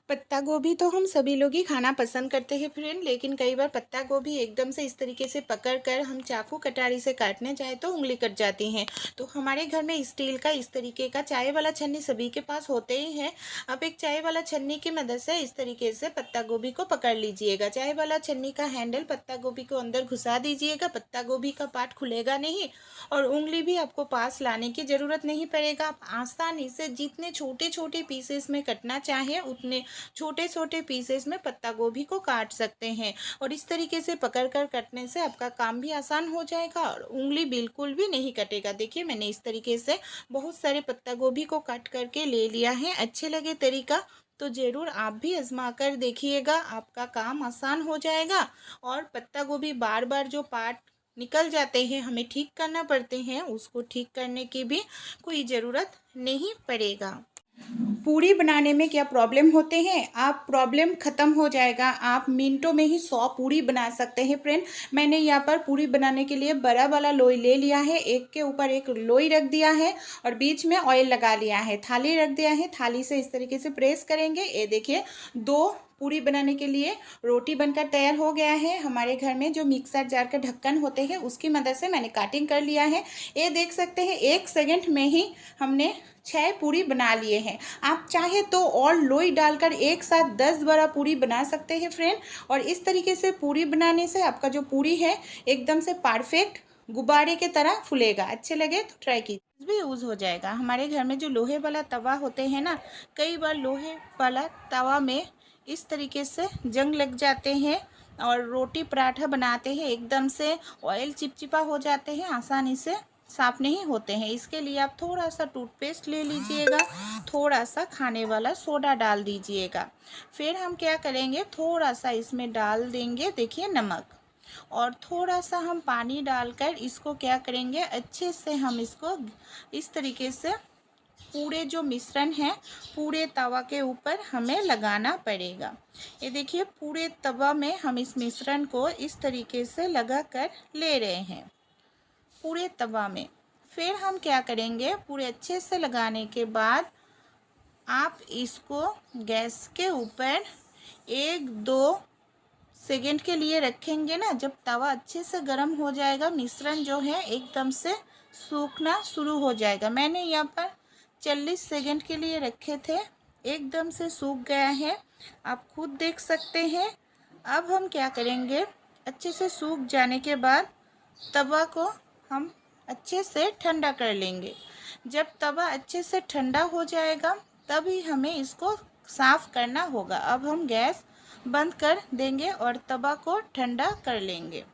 पत्ता गोभी तो हम सभी लोग ही खाना पसंद करते हैं फ्रेंड, लेकिन कई बार पत्ता गोभी एकदम से इस तरीके से पकड़कर हम चाकू कटारी से काटने जाए तो उंगली कट जाती हैं। तो हमारे घर में स्टील का इस तरीके का चाय वाला छन्नी सभी के पास होते ही हैं। आप एक चाय वाला छन्नी की मदद से इस तरीके से पत्ता गोभी को पकड़ लीजिएगा। चाय वाला छन्नी का हैंडल पत्ता गोभी को अंदर घुसा दीजिएगा, पत्ता गोभी का पार्ट खुलेगा नहीं और उंगली भी आपको पास लाने की ज़रूरत नहीं पड़ेगा। आप आसानी से जितने छोटे छोटे पीसेस में कटना चाहें उतने छोटे छोटे पीसेस में पत्ता गोभी को काट सकते हैं। और इस तरीके से पकड़कर कटने से आपका काम भी आसान हो जाएगा और उंगली बिल्कुल भी नहीं कटेगा। देखिए मैंने इस तरीके से बहुत सारे पत्ता गोभी को काट करके ले लिया है। अच्छे लगे तरीका तो ज़रूर आप भी आजमा कर देखिएगा, आपका काम आसान हो जाएगा। और पत्ता गोभी बार बार जो पार्ट निकल जाते हैं, हमें ठीक करना पड़ते हैं, उसको ठीक करने की भी कोई ज़रूरत नहीं पड़ेगा। पूरी बनाने में क्या प्रॉब्लम होते हैं, आप प्रॉब्लम ख़त्म हो जाएगा। आप मिनटों में ही 100 पूरी बना सकते हैं फ्रेंड। मैंने यहाँ पर पूरी बनाने के लिए बड़ा वाला लोई ले लिया है, एक के ऊपर एक लोई रख दिया है और बीच में ऑयल लगा लिया है, थाली रख दिया है, थाली से इस तरीके से प्रेस करेंगे। ये देखिए 2 पूरी बनाने के लिए रोटी बनकर तैयार हो गया है। हमारे घर में जो मिक्सर जार का ढक्कन होते हैं उसकी मदद से मैंने काटिंग कर लिया है। ये देख सकते हैं 1 सेकंड में ही हमने 6 पूरी बना लिए हैं। आप चाहे तो और लोई डालकर एक साथ 10 बड़ा पूरी बना सकते हैं फ्रेंड। और इस तरीके से पूरी बनाने से आपका जो पूरी है एकदम से परफेक्ट गुब्बारे के तरह फूलेगा। अच्छे लगे तो ट्राई कीजिए, भी यूज़ हो जाएगा। हमारे घर में जो लोहे वाला तवा होते हैं ना, कई बार लोहे वाला तवा में इस तरीके से जंग लग जाते हैं और रोटी पराठा बनाते हैं एकदम से ऑयल चिपचिपा हो जाते हैं, आसानी से साफ नहीं होते हैं। इसके लिए आप थोड़ा सा टूथपेस्ट ले लीजिएगा, थोड़ा सा खाने वाला सोडा डाल दीजिएगा। फिर हम क्या करेंगे, थोड़ा सा इसमें डाल देंगे देखिए नमक, और थोड़ा सा हम पानी डालकर इसको क्या करेंगे, अच्छे से हम इसको इस तरीके से पूरे जो मिश्रण है पूरे तवा के ऊपर हमें लगाना पड़ेगा। ये देखिए पूरे तवा में हम इस मिश्रण को इस तरीके से लगा कर ले रहे हैं पूरे तवा में। फिर हम क्या करेंगे, पूरे अच्छे से लगाने के बाद आप इसको गैस के ऊपर 1-2 सेकंड के लिए रखेंगे ना। जब तवा अच्छे से गर्म हो जाएगा, मिश्रण जो है एकदम से सूखना शुरू हो जाएगा। मैंने यहाँ पर 40 सेकंड के लिए रखे थे, एकदम से सूख गया है, आप खुद देख सकते हैं। अब हम क्या करेंगे, अच्छे से सूख जाने के बाद तवा को हम अच्छे से ठंडा कर लेंगे। जब तवा अच्छे से ठंडा हो जाएगा तभी हमें इसको साफ़ करना होगा। अब हम गैस बंद कर देंगे और तवा को ठंडा कर लेंगे।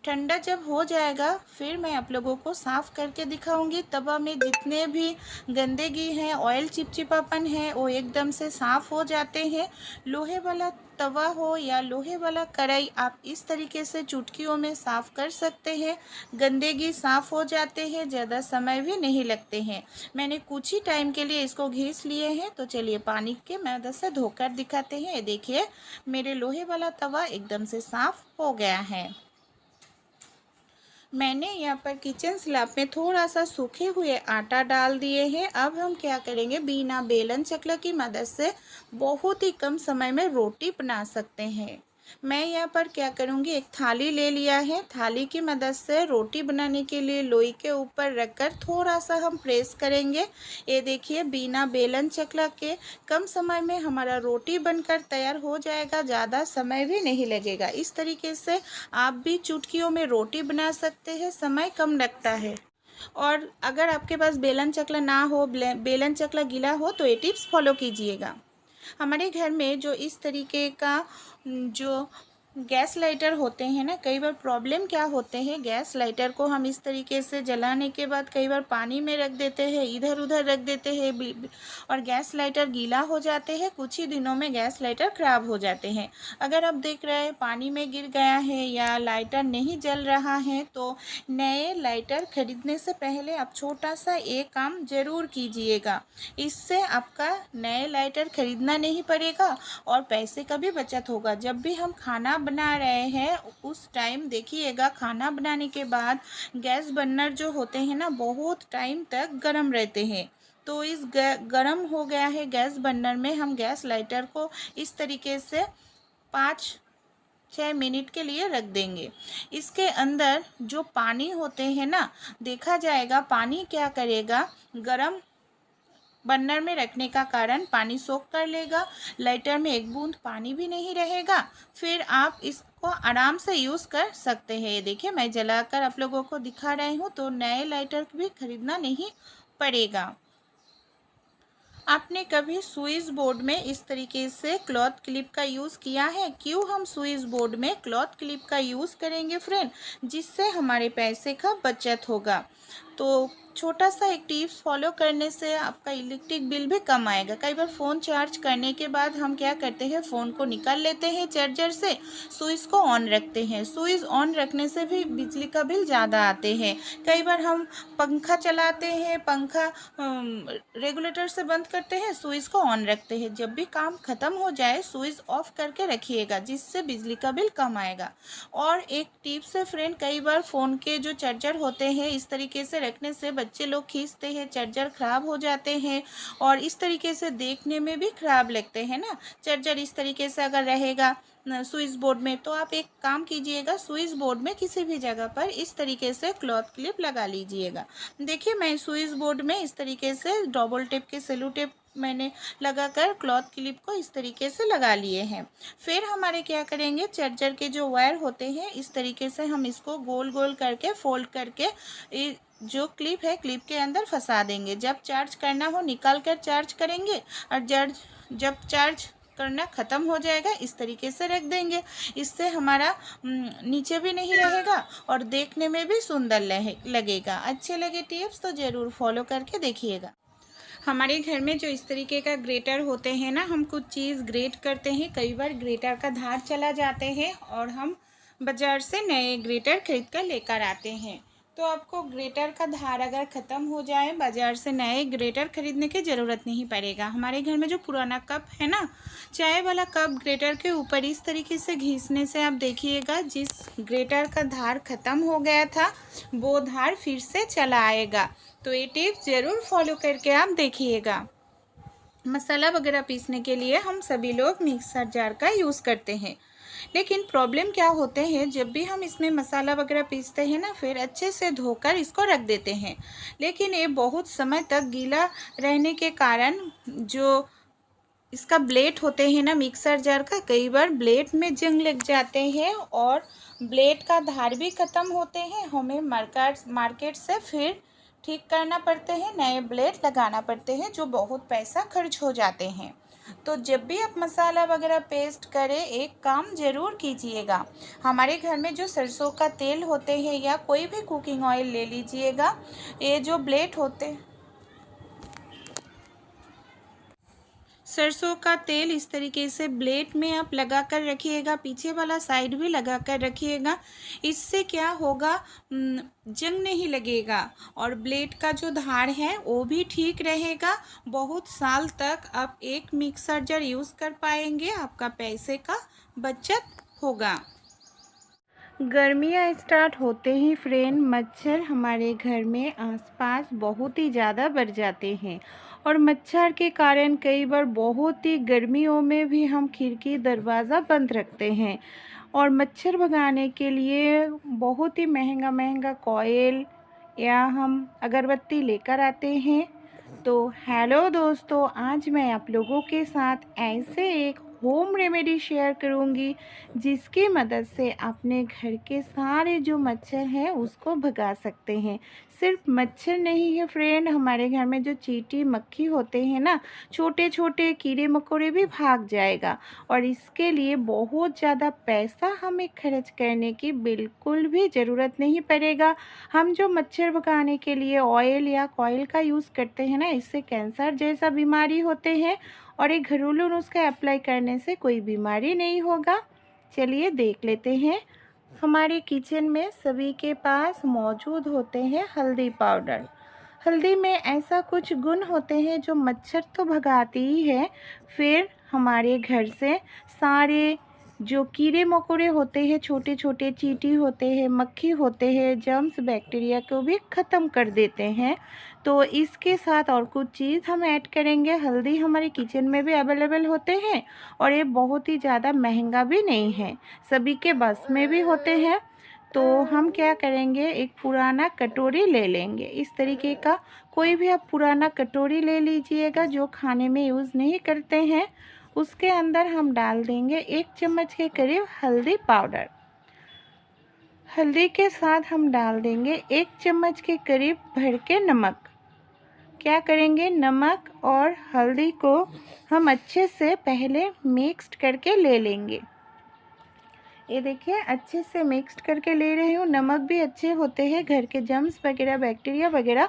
ठंडा जब हो जाएगा फिर मैं आप लोगों को साफ़ करके दिखाऊंगी। तवा में जितने भी गंदगी हैं, ऑयल चिपचिपापन है, वो एकदम से साफ़ हो जाते हैं। लोहे वाला तवा हो या लोहे वाला कढ़ाई, आप इस तरीके से चुटकियों में साफ़ कर सकते हैं। गंदगी साफ़ हो जाते हैं, ज़्यादा समय भी नहीं लगते हैं। मैंने कुछ ही टाइम के लिए इसको घिस लिए हैं, तो चलिए पानी के मदद से धोकर दिखाते हैं। ये देखिए मेरे लोहे वाला तवा एकदम से साफ़ हो गया है। मैंने यहाँ पर किचन स्लैब में थोड़ा सा सूखे हुए आटा डाल दिए हैं। अब हम क्या करेंगे, बिना बेलन चकला की मदद से बहुत ही कम समय में रोटी बना सकते हैं। मैं यहाँ पर क्या करूँगी, एक थाली ले लिया है। थाली की मदद से रोटी बनाने के लिए लोई के ऊपर रखकर थोड़ा सा हम प्रेस करेंगे। ये देखिए बिना बेलन चकला के कम समय में हमारा रोटी बनकर तैयार हो जाएगा, ज़्यादा समय भी नहीं लगेगा। इस तरीके से आप भी चुटकियों में रोटी बना सकते हैं, समय कम लगता है। और अगर आपके पास बेलन चकला ना हो, बेलन चकला गीला हो, तो ये टिप्स फॉलो कीजिएगा। हमारे घर में जो इस तरीके का जो गैस लाइटर होते हैं ना, कई बार प्रॉब्लम क्या होते हैं, गैस लाइटर को हम इस तरीके से जलाने के बाद कई बार पानी में रख देते हैं, इधर उधर रख देते हैं और गैस लाइटर गीला हो जाते हैं। कुछ ही दिनों में गैस लाइटर ख़राब हो जाते हैं। अगर आप देख रहे हैं पानी में गिर गया है या लाइटर नहीं जल रहा है, तो नए लाइटर खरीदने से पहले आप छोटा सा एक काम ज़रूर कीजिएगा। इससे आपका नए लाइटर खरीदना नहीं पड़ेगा और पैसे का भी बचत होगा। जब भी हम खाना बना रहे हैं उस टाइम देखिएगा, खाना बनाने के बाद गैस बर्नर जो होते हैं ना, बहुत टाइम तक गर्म रहते हैं। तो इस गर्म हो गया है गैस बर्नर में हम गैस लाइटर को इस तरीके से 5-6 मिनट के लिए रख देंगे। इसके अंदर जो पानी होते हैं ना, देखा जाएगा पानी क्या करेगा, गरम बर्नर में रखने का कारण पानी सोख कर लेगा, लाइटर में एक बूंद पानी भी नहीं रहेगा। फिर आप इसको आराम से यूज़ कर सकते हैं। ये देखिए मैं जलाकर आप लोगों को दिखा रही हूँ, तो नए लाइटर भी खरीदना नहीं पड़ेगा। आपने कभी स्विच बोर्ड में इस तरीके से क्लॉथ क्लिप का यूज़ किया है? क्यों हम स्विच बोर्ड में क्लॉथ क्लिप का यूज़ करेंगे फ्रेंड, जिससे हमारे पैसे का बचत होगा। तो छोटा सा एक टिप्स फॉलो करने से आपका इलेक्ट्रिक बिल भी कम आएगा। कई बार फ़ोन चार्ज करने के बाद हम क्या करते हैं, फ़ोन को निकाल लेते हैं चार्जर से, स्विच को ऑन रखते हैं। स्विच ऑन रखने से भी बिजली का बिल ज़्यादा आते हैं। कई बार हम पंखा चलाते हैं, पंखा रेगुलेटर से बंद करते हैं, स्विच को ऑन रखते हैं। जब भी काम ख़त्म हो जाए स्विच ऑफ करके रखिएगा, जिससे बिजली का बिल कम आएगा। और एक टिप्स है फ्रेंड, कई बार फ़ोन के जो चार्जर होते हैं इस तरीके से रखने से बच्चे लोग खींचते हैं, चार्जर ख़राब हो जाते हैं और इस तरीके से देखने में भी ख़राब लगते हैं ना। चार्जर इस तरीके से अगर रहेगा स्विच बोर्ड में, तो आप एक काम कीजिएगा, स्विच बोर्ड में किसी भी जगह पर इस तरीके से क्लॉथ क्लिप लगा लीजिएगा। देखिए मैं स्विच बोर्ड में इस तरीके से डबल टेप के सेलो टेप मैंने लगाकर क्लॉथ क्लिप को इस तरीके से लगा लिए हैं। फिर हमारे क्या करेंगे, चार्जर के जो वायर होते हैं इस तरीके से हम इसको गोल गोल करके फोल्ड करके जो क्लिप है क्लिप के अंदर फंसा देंगे। जब चार्ज करना हो निकाल कर चार्ज करेंगे और जब चार्ज करना ख़त्म हो जाएगा इस तरीके से रख देंगे। इससे हमारा नीचे भी नहीं रहेगा और देखने में भी सुंदर लगेगा। अच्छे लगे टिप्स तो ज़रूर फॉलो करके देखिएगा। हमारे घर में जो इस तरीके का ग्रेटर होते हैं ना, हम कुछ चीज़ ग्रेट करते हैं, कई बार ग्रेटर का धार चला जाते हैं और हम बाज़ार से नए ग्रेटर खरीद कर लेकर आते हैं। तो आपको ग्रेटर का धार अगर ख़त्म हो जाए, बाज़ार से नए ग्रेटर ख़रीदने की ज़रूरत नहीं पड़ेगा। हमारे घर में जो पुराना कप है ना, चाय वाला कप, ग्रेटर के ऊपर इस तरीके से घिसने से आप देखिएगा जिस ग्रेटर का धार ख़त्म हो गया था वो धार फिर से चला आएगा। तो ये टिप ज़रूर फॉलो करके आप देखिएगा। मसाला वगैरह पीसने के लिए हम सभी लोग मिक्सर जार का यूज़ करते हैं, लेकिन प्रॉब्लम क्या होते हैं, जब भी हम इसमें मसाला वगैरह पीसते हैं ना, फिर अच्छे से धोकर इसको रख देते हैं, लेकिन ये बहुत समय तक गीला रहने के कारण जो इसका ब्लेड होते हैं ना मिक्सर जार का, कई बार ब्लेड में जंग लग जाते हैं और ब्लेड का धार भी ख़त्म होते हैं। हमें मार्केट से फिर ठीक करना पड़ते हैं, नए ब्लेड लगाना पड़ते हैं, जो बहुत पैसा खर्च हो जाते हैं। तो जब भी आप मसाला वगैरह पेस्ट करें, एक काम ज़रूर कीजिएगा। हमारे घर में जो सरसों का तेल होते हैं या कोई भी कुकिंग ऑयल ले लीजिएगा, ये जो ब्लेड होते सरसों का तेल इस तरीके से ब्लेड में आप लगा कर रखिएगा, पीछे वाला साइड भी लगा कर रखिएगा। इससे क्या होगा, जंग नहीं लगेगा और ब्लेड का जो धार है वो भी ठीक रहेगा। बहुत साल तक आप एक मिक्सर जार यूज़ कर पाएंगे, आपका पैसे का बचत होगा। गर्मियाँ स्टार्ट होते ही फ्रेंड, मच्छर हमारे घर में आसपास बहुत ही ज़्यादा बढ़ जाते हैं और मच्छर के कारण कई बार बहुत ही गर्मियों में भी हम खिड़की दरवाज़ा बंद रखते हैं और मच्छर भगाने के लिए बहुत ही महंगा महंगा कॉइल या हम अगरबत्ती लेकर आते हैं। तो हेलो दोस्तों, आज मैं आप लोगों के साथ ऐसे एक होम रेमेडी शेयर करूंगी जिसकी मदद से अपने घर के सारे जो मच्छर हैं उसको भगा सकते हैं। सिर्फ मच्छर नहीं है फ्रेंड, हमारे घर में जो चींटी मक्खी होते हैं ना, छोटे छोटे कीड़े मकोड़े भी भाग जाएगा और इसके लिए बहुत ज़्यादा पैसा हमें खर्च करने की बिल्कुल भी ज़रूरत नहीं पड़ेगा। हम जो मच्छर भगाने के लिए ऑयल या कॉइल का यूज़ करते हैं ना, इससे कैंसर जैसा बीमारी होते हैं और एक घरेलू नुस्खा अप्लाई करने से कोई बीमारी नहीं होगा। चलिए देख लेते हैं। हमारे किचन में सभी के पास मौजूद होते हैं हल्दी पाउडर। हल्दी में ऐसा कुछ गुण होते हैं जो मच्छर तो भगाती ही है, फिर हमारे घर से सारे जो कीड़े मकोड़े होते हैं, छोटे छोटे चींटी होते हैं, मक्खी होते हैं, जर्म्स बैक्टीरिया को भी ख़त्म कर देते हैं। तो इसके साथ और कुछ चीज़ हम ऐड करेंगे। हल्दी हमारे किचन में भी अवेलेबल होते हैं और ये बहुत ही ज़्यादा महंगा भी नहीं है, सभी के बस में भी होते हैं। तो हम क्या करेंगे, एक पुराना कटोरी ले लेंगे। इस तरीके का कोई भी आप पुराना कटोरी ले लीजिएगा जो खाने में यूज़ नहीं करते हैं। उसके अंदर हम डाल देंगे 1 चम्मच के करीब हल्दी पाउडर। हल्दी के साथ हम डाल देंगे 1 चम्मच के करीब भर के नमक। क्या करेंगे, नमक और हल्दी को हम अच्छे से पहले मिक्स्ड करके ले लेंगे। ये देखिए अच्छे से मिक्स्ड करके ले रही हूँ। नमक भी अच्छे होते हैं, घर के जर्म्स वगैरह बैक्टीरिया वगैरह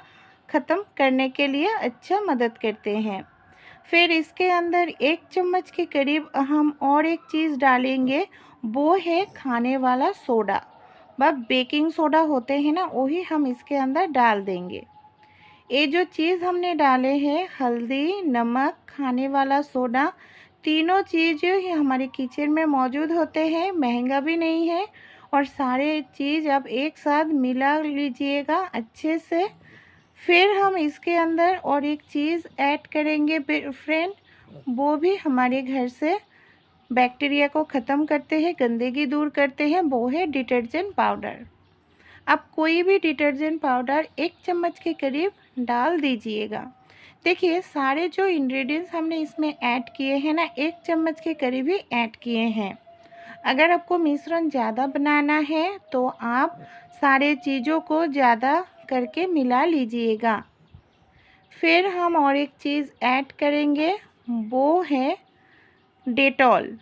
ख़त्म करने के लिए अच्छा मदद करते हैं। फिर इसके अंदर 1 चम्मच के करीब हम और एक चीज़ डालेंगे, वो है खाने वाला सोडा। बस बेकिंग सोडा होते हैं ना, वही हम इसके अंदर डाल देंगे। ये जो चीज़ हमने डाले हैं, हल्दी, नमक, खाने वाला सोडा, तीनों चीज़ ही हमारे किचन में मौजूद होते हैं, महंगा भी नहीं है और सारे चीज़ आप एक साथ मिला लीजिएगा अच्छे से। फिर हम इसके अंदर और एक चीज़ ऐड करेंगे फ्रेंड, वो भी हमारे घर से बैक्टीरिया को ख़त्म करते हैं, गंदगी दूर करते हैं, वो है डिटर्जेंट पाउडर। आप कोई भी डिटर्जेंट पाउडर 1 चम्मच के करीब डाल दीजिएगा। देखिए सारे जो इंग्रेडिएंट्स हमने इसमें ऐड किए हैं ना, 1 चम्मच के करीब ही ऐड किए हैं। अगर आपको मिश्रण ज़्यादा बनाना है तो आप सारे चीज़ों को ज़्यादा करके मिला लीजिएगा। फिर हम और एक चीज़ ऐड करेंगे, वो है डेटॉल।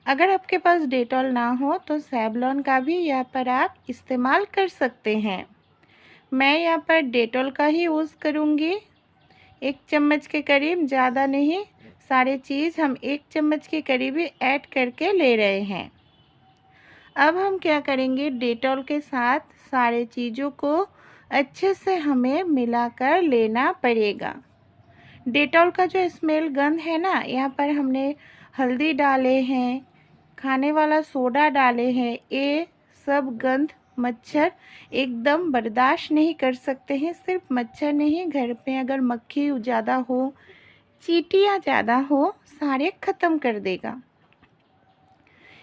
अगर आपके पास डेटॉल ना हो तो सेवलॉन का भी यहाँ पर आप इस्तेमाल कर सकते हैं। मैं यहाँ पर डेटॉल का ही यूज़ करूँगी। 1 चम्मच के करीब, ज़्यादा नहीं, सारे चीज़ हम 1 चम्मच के करीब ही ऐड करके ले रहे हैं। अब हम क्या करेंगे, डेटॉल के साथ सारे चीज़ों को अच्छे से हमें मिलाकर लेना पड़ेगा। डेटॉल का जो स्मेल गंध है ना, यहाँ पर हमने हल्दी डाले हैं, खाने वाला सोडा डाले हैं, ये सब गंध मच्छर एकदम बर्दाश्त नहीं कर सकते हैं। सिर्फ मच्छर नहीं, घर पे अगर मक्खी ज़्यादा हो, चींटियाँ ज़्यादा हो, सारे ख़त्म कर देगा।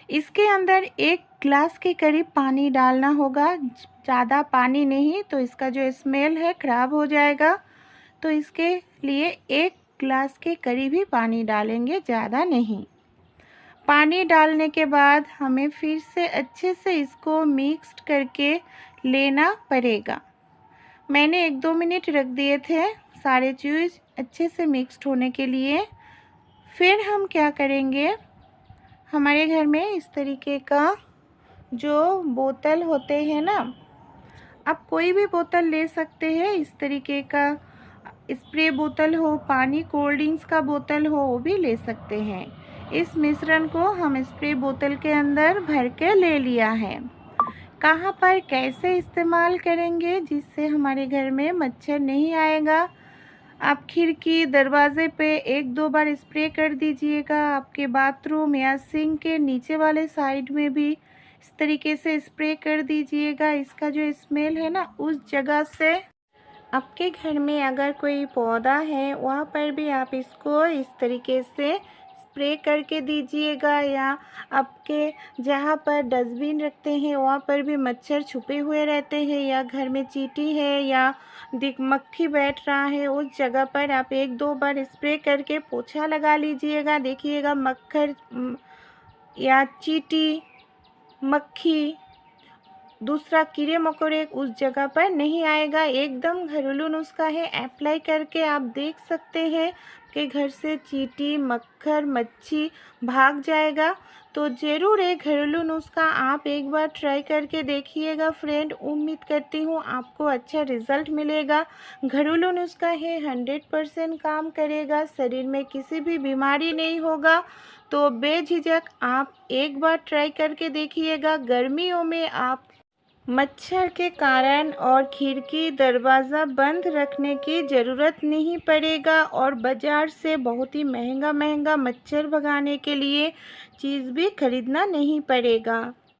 इसके अंदर 1 ग्लास के करीब पानी डालना होगा, ज़्यादा पानी नहीं तो इसका जो स्मेल है ख़राब हो जाएगा। तो इसके लिए 1 ग्लास के करीब ही पानी डालेंगे, ज़्यादा नहीं। पानी डालने के बाद हमें फिर से अच्छे से इसको मिक्स करके लेना पड़ेगा। मैंने 1-2 मिनट रख दिए थे सारे चीज़ अच्छे से मिक्स्ड होने के लिए। फिर हम क्या करेंगे, हमारे घर में इस तरीके का जो बोतल होते हैं ना, आप कोई भी बोतल ले सकते हैं। इस तरीके का स्प्रे बोतल हो, पानी कोल्ड ड्रिंक्स का बोतल हो, वो भी ले सकते हैं। इस मिश्रण को हम स्प्रे बोतल के अंदर भर के ले लिया है। कहाँ पर कैसे इस्तेमाल करेंगे जिससे हमारे घर में मच्छर नहीं आएगा, आप खिड़की दरवाज़े पे 1-2 बार स्प्रे कर दीजिएगा। आपके बाथरूम या सिंक के नीचे वाले साइड में भी इस तरीके से स्प्रे कर दीजिएगा। इसका जो स्मेल है ना, उस जगह से आपके घर में अगर कोई पौधा है वहाँ पर भी आप इसको इस तरीके से स्प्रे करके दीजिएगा, या आपके जहाँ पर डस्टबिन रखते हैं वहाँ पर भी मच्छर छुपे हुए रहते हैं, या घर में चींटी है या मक्खी बैठ रहा है, उस जगह पर आप 1-2 बार स्प्रे करके पोछा लगा लीजिएगा। देखिएगा मक्खर या चींटी, मक्खी, दूसरा कीड़े मकोड़े उस जगह पर नहीं आएगा। एकदम घरेलू नुस्खा है, अप्लाई करके आप देख सकते हैं कि घर से चींटी, मक्खर, मच्छी भाग जाएगा। तो ज़रूर एक घरेलू नुस्खा आप एक बार ट्राई करके देखिएगा फ्रेंड। उम्मीद करती हूँ आपको अच्छा रिज़ल्ट मिलेगा। घरेलू नुस्खा है, 100% काम करेगा, शरीर में किसी भी बीमारी नहीं होगा। तो बेझिझक आप एक बार ट्राई करके देखिएगा। गर्मियों में आप मच्छर के कारण और खिड़की दरवाज़ा बंद रखने की ज़रूरत नहीं पड़ेगा, और बाज़ार से बहुत ही महंगा मच्छर भगाने के लिए चीज़ भी खरीदना नहीं पड़ेगा।